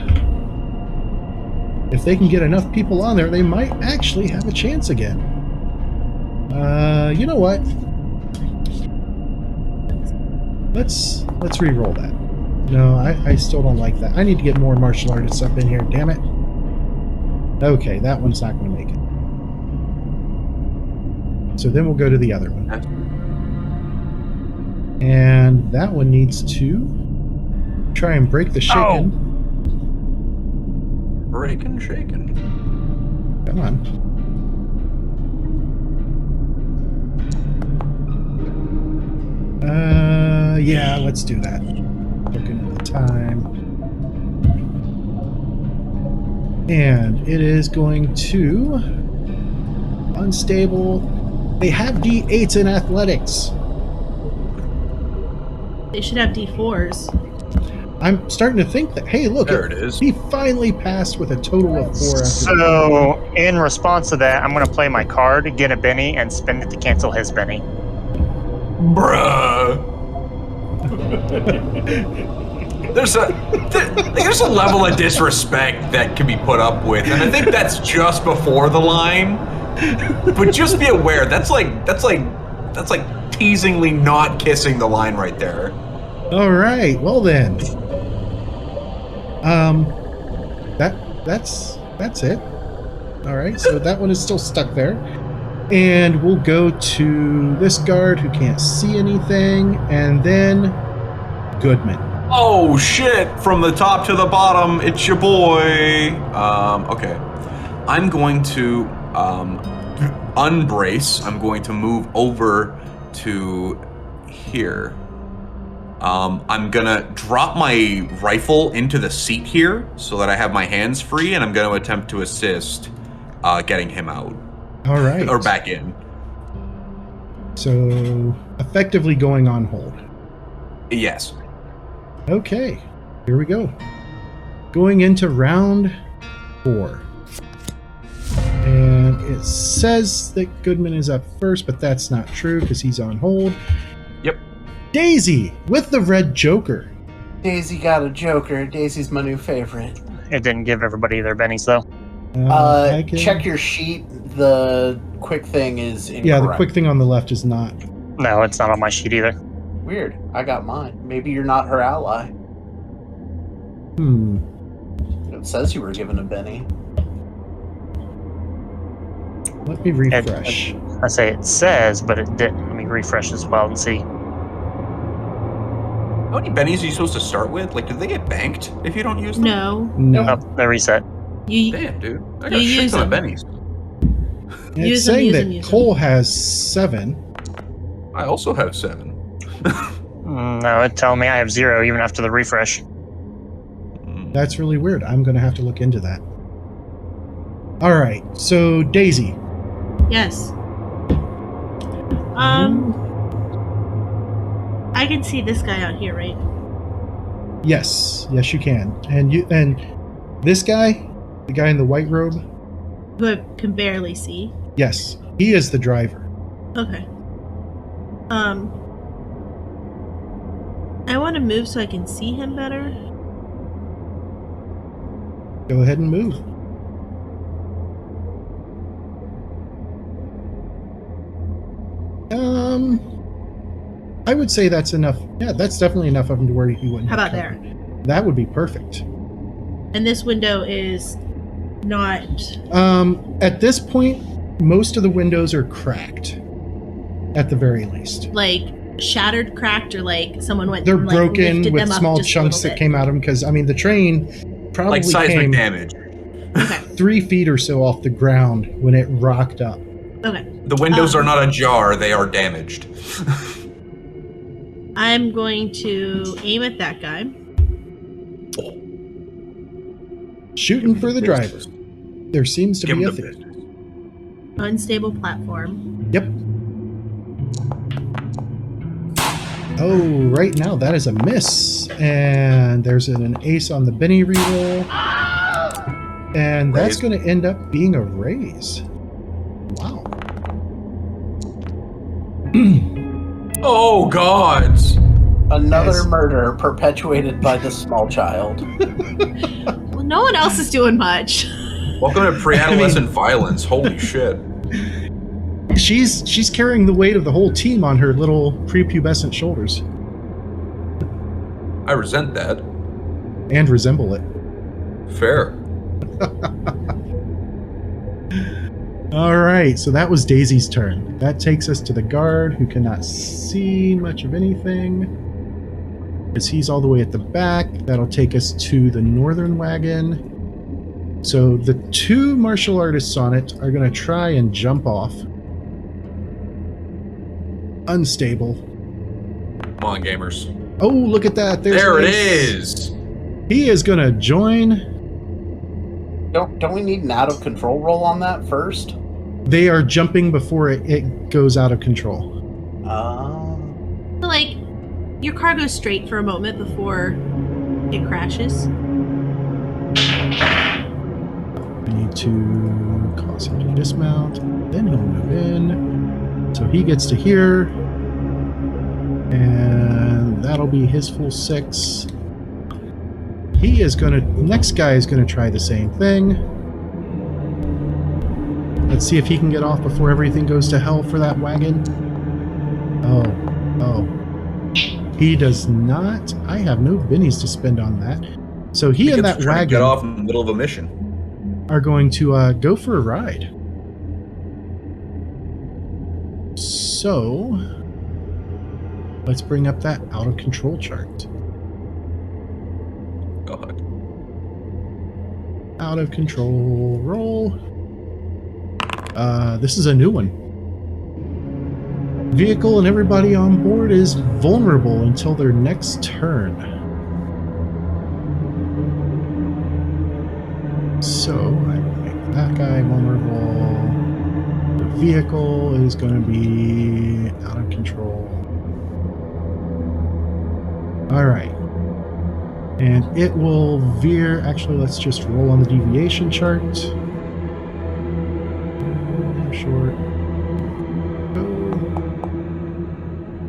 If they can get enough people on there, they might actually have a chance again. You know what? Let's re-roll that. No, I still don't like that. I need to get more martial artists up in here, damn it. Okay, that one's not going to make it. So then we'll go to the other one. And that one needs to try and break the shaken. Breaking, shaking. Come on. Yeah, let's do that. Looking at the time. And it is going to... Unstable. They have D8s in athletics. They should have D4s. I'm starting to think that, hey, look, There it is. He finally passed with a total of 4 after So, in response to that, I'm going to play my card, get a Benny, and spend it to cancel his Benny. Bruh. There's a level of disrespect that can be put up with, and I think that's just before the line. But just be aware, that's like teasingly not kissing the line right there. All right, well then. That's it. All right, so that one is still stuck there. And we'll go to this guard who can't see anything, and then Goodman. Oh shit! From the top to the bottom, it's your boy. Okay. I'm going to unbrace. I'm going to move over to here. I'm gonna drop my rifle into the seat here so that I have my hands free, and I'm gonna attempt to assist getting him out. All right. Or back in. So, effectively going on hold. Yes. Okay, here we go. Going into round 4. And it says that Goodman is up first, but that's not true because he's on hold. Yep. Daisy with the red joker. Daisy got a joker. Daisy's my new favorite. It didn't give everybody their Bennies, though. Check your sheet. The quick thing is incorrect. Yeah, the quick thing on the left is not. No, it's not on my sheet either. Weird. I got mine. Maybe you're not her ally. It says you were given a Benny. Let me refresh. I say it says, but it didn't. Let me refresh as well and see. How many bennies are you supposed to start with? Like, do they get banked if you don't use them? No. No. Oh, they reset. You Damn, dude. I got You a shit use ton of them. bennies. And Use it's them, saying use that them, use Cole has 7. I also have 7. No, it telling me I have 0 even after the refresh. That's really weird. I'm going to have to look into that. All right, so Daisy. Yes. I can see this guy out here, right? Yes, you can. And this guy, the guy in the white robe. Who I can barely see. Yes, he is the driver. Okay. I want to move so I can see him better. Go ahead and move. I would say that's enough. Yeah, that's definitely enough of him to where he wouldn't. How have about cover. there? That would be perfect. And this window is not. At this point, most of the windows are cracked. at the very least. Like shattered, cracked, or like someone went. They're and, like, broken lifted with them up small just a chunks little that bit. came out of them because, I mean, the train probably Like seismic came damage. Okay. 3 feet or so off the ground when it rocked up. Okay. The windows are not ajar, they are damaged. I'm going to aim at that guy. Shooting for the driver. There seems to Give be him a the thing. business. Unstable platform. Yep. Oh, right now that is a miss. And there's an ace on the Benny reroll. And that's Raise. going to end up being a raise. Wow. Oh, gods! Another Yes. murder perpetuated by the small child. Well, no one else is doing much. Welcome to pre-adolescent violence. Holy shit. She's carrying the weight of the whole team on her little prepubescent shoulders. I resent that. And resemble it. Fair. All right, so that was Daisy's turn. That takes us to the guard, who cannot see much of anything, because he's all the way at the back. That'll take us to the northern wagon. So the 2 martial artists on it are going to try and jump off. Unstable. Come on, gamers. Oh, look at that. There's There it Ace. is! He is going to join. Don't we need an out of control roll on that first? They are jumping before it goes out of control. So, like, your car goes straight for a moment before it crashes. We need to cause him to dismount. Then he'll move in. So he gets to here. And that'll be his full 6. He is going to... Next guy is going to try the same thing. Let's see if he can get off before everything goes to hell for that wagon. Oh. He does not. I have no bennies to spend on that. So he and that Trying to get wagon off in the middle of a mission. are going to go for a ride. So let's bring up that out of control chart. God. Out of control roll. This is a new one. Vehicle and everybody on board is vulnerable until their next turn. So I will make that guy vulnerable. The vehicle is going to be out of control. All right. And it will veer. Actually, let's just roll on the deviation chart. Short.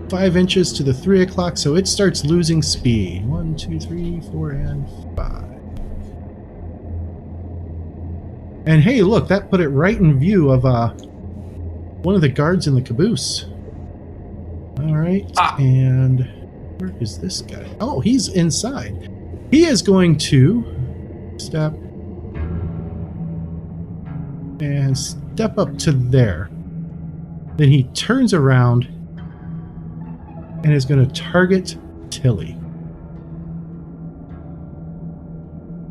5 inches to the 3 o'clock, so it starts losing speed. 1, 2, 3, 4, and 5. And hey, look, that put it right in view of one of the guards in the caboose. All right, and where is this guy? Oh, he's inside. He is going to step up to there. Then he turns around and is going to target Tilly.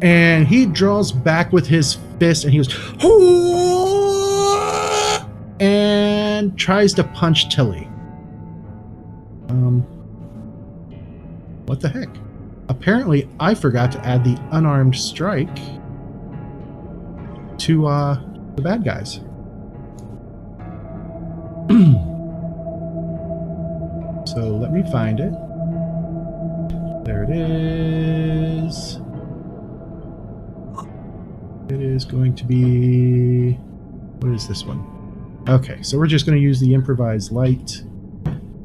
And he draws back with his fist and he goes, and tries to punch Tilly. What the heck? Apparently, I forgot to add the unarmed strike to the bad guys. So let me find it. There it is. It is going to be... What is this one? Okay, so we're just going to use the improvised light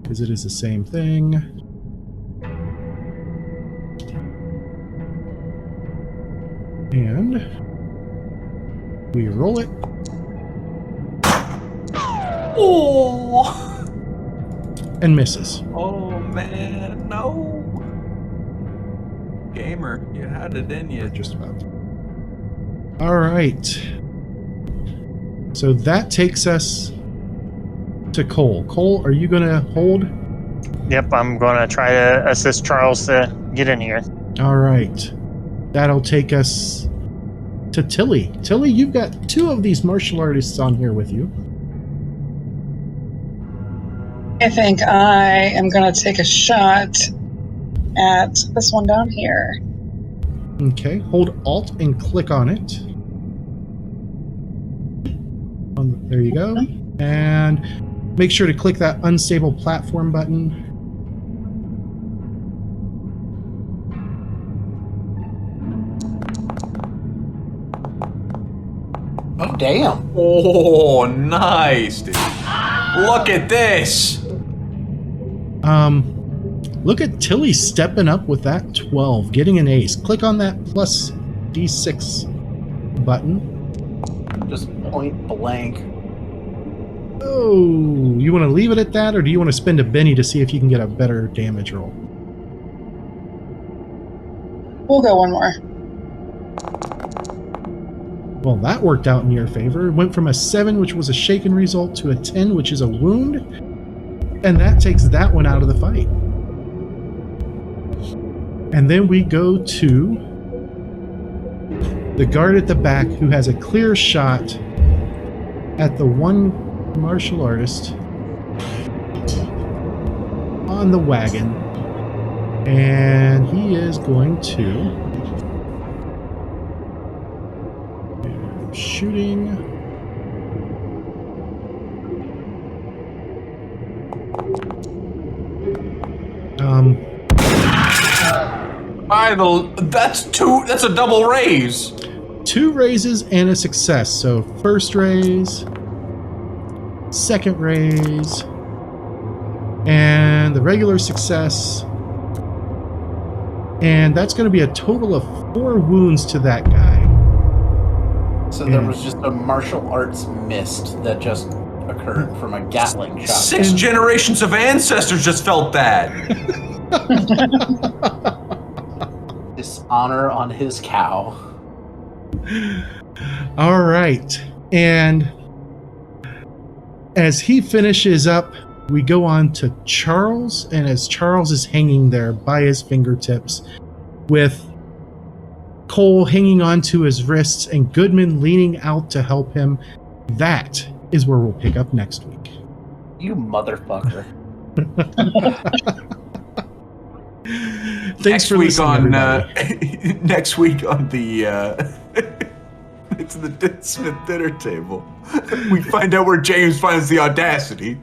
because it is the same thing. And we roll it. Oh! And misses. Oh, man, no. Gamer, you had it in you. Just about. All right. So that takes us to Cole. Cole, are you going to hold? Yep, I'm going to try to assist Charles to get in here. All right. That'll take us to Tilly. Tilly, you've got 2 of these martial artists on here with you. I think I am going to take a shot at this one down here. Okay. Hold Alt and click on it. There you go. And make sure to click that unstable platform button. Oh, damn. Oh, nice, dude. Look at this. Look at Tilly stepping up with that 12, getting an ace. Click on that plus D6 button. Just point blank. Oh, you want to leave it at that, or do you want to spend a Benny to see if you can get a better damage roll? We'll go one more. Well, that worked out in your favor. It went from a 7, which was a shaken result, to a 10, which is a wound. And that takes that one out of the fight. And then we go to the guard at the back, who has a clear shot at the one martial artist on the wagon. And he is going to... shooting. That's a double raise. 2 raises and a success. So first raise, second raise, and the regular success. And that's going to be a total of 4 wounds to that guy. So there was just a martial arts mist that just occurred from a Gatling shot. 6 generations of ancestors just felt that. Dishonor on his cow. All right. And as he finishes up, we go on to Charles. And as Charles is hanging there by his fingertips, with Cole hanging onto his wrists and Goodman leaning out to help him, that is where we'll pick up next week. You motherfucker. Thanks for listening, everybody. Next week on the it's the Smith dinner table. We find out where James finds the audacity.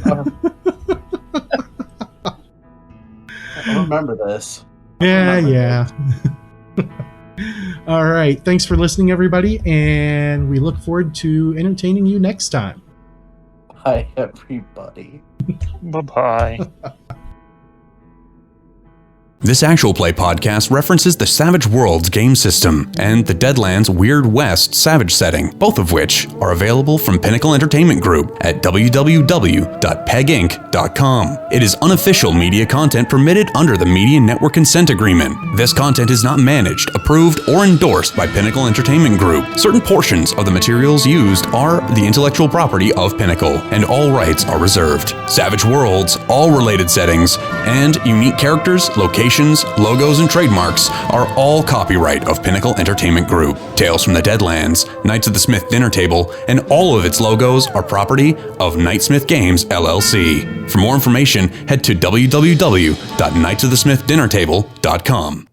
I remember this. Yeah. All right. Thanks for listening, everybody, and we look forward to entertaining you next time. Bye, everybody. Bye-bye. This Actual Play podcast references the Savage Worlds game system and the Deadlands Weird West Savage setting, both of which are available from Pinnacle Entertainment Group at www.peginc.com. It is unofficial media content permitted under the Media Network Consent Agreement. This content is not managed, approved, or endorsed by Pinnacle Entertainment Group. Certain portions of the materials used are the intellectual property of Pinnacle, and all rights are reserved. Savage Worlds, all related settings, and unique characters, locations, logos, and trademarks are all copyright of Pinnacle Entertainment Group. Tales from the Deadlands, Knights of the Smith Dinner Table, and all of its logos are property of Knightsmith Games, LLC. For more information, head to www.knightsofthesmithdinnertable.com.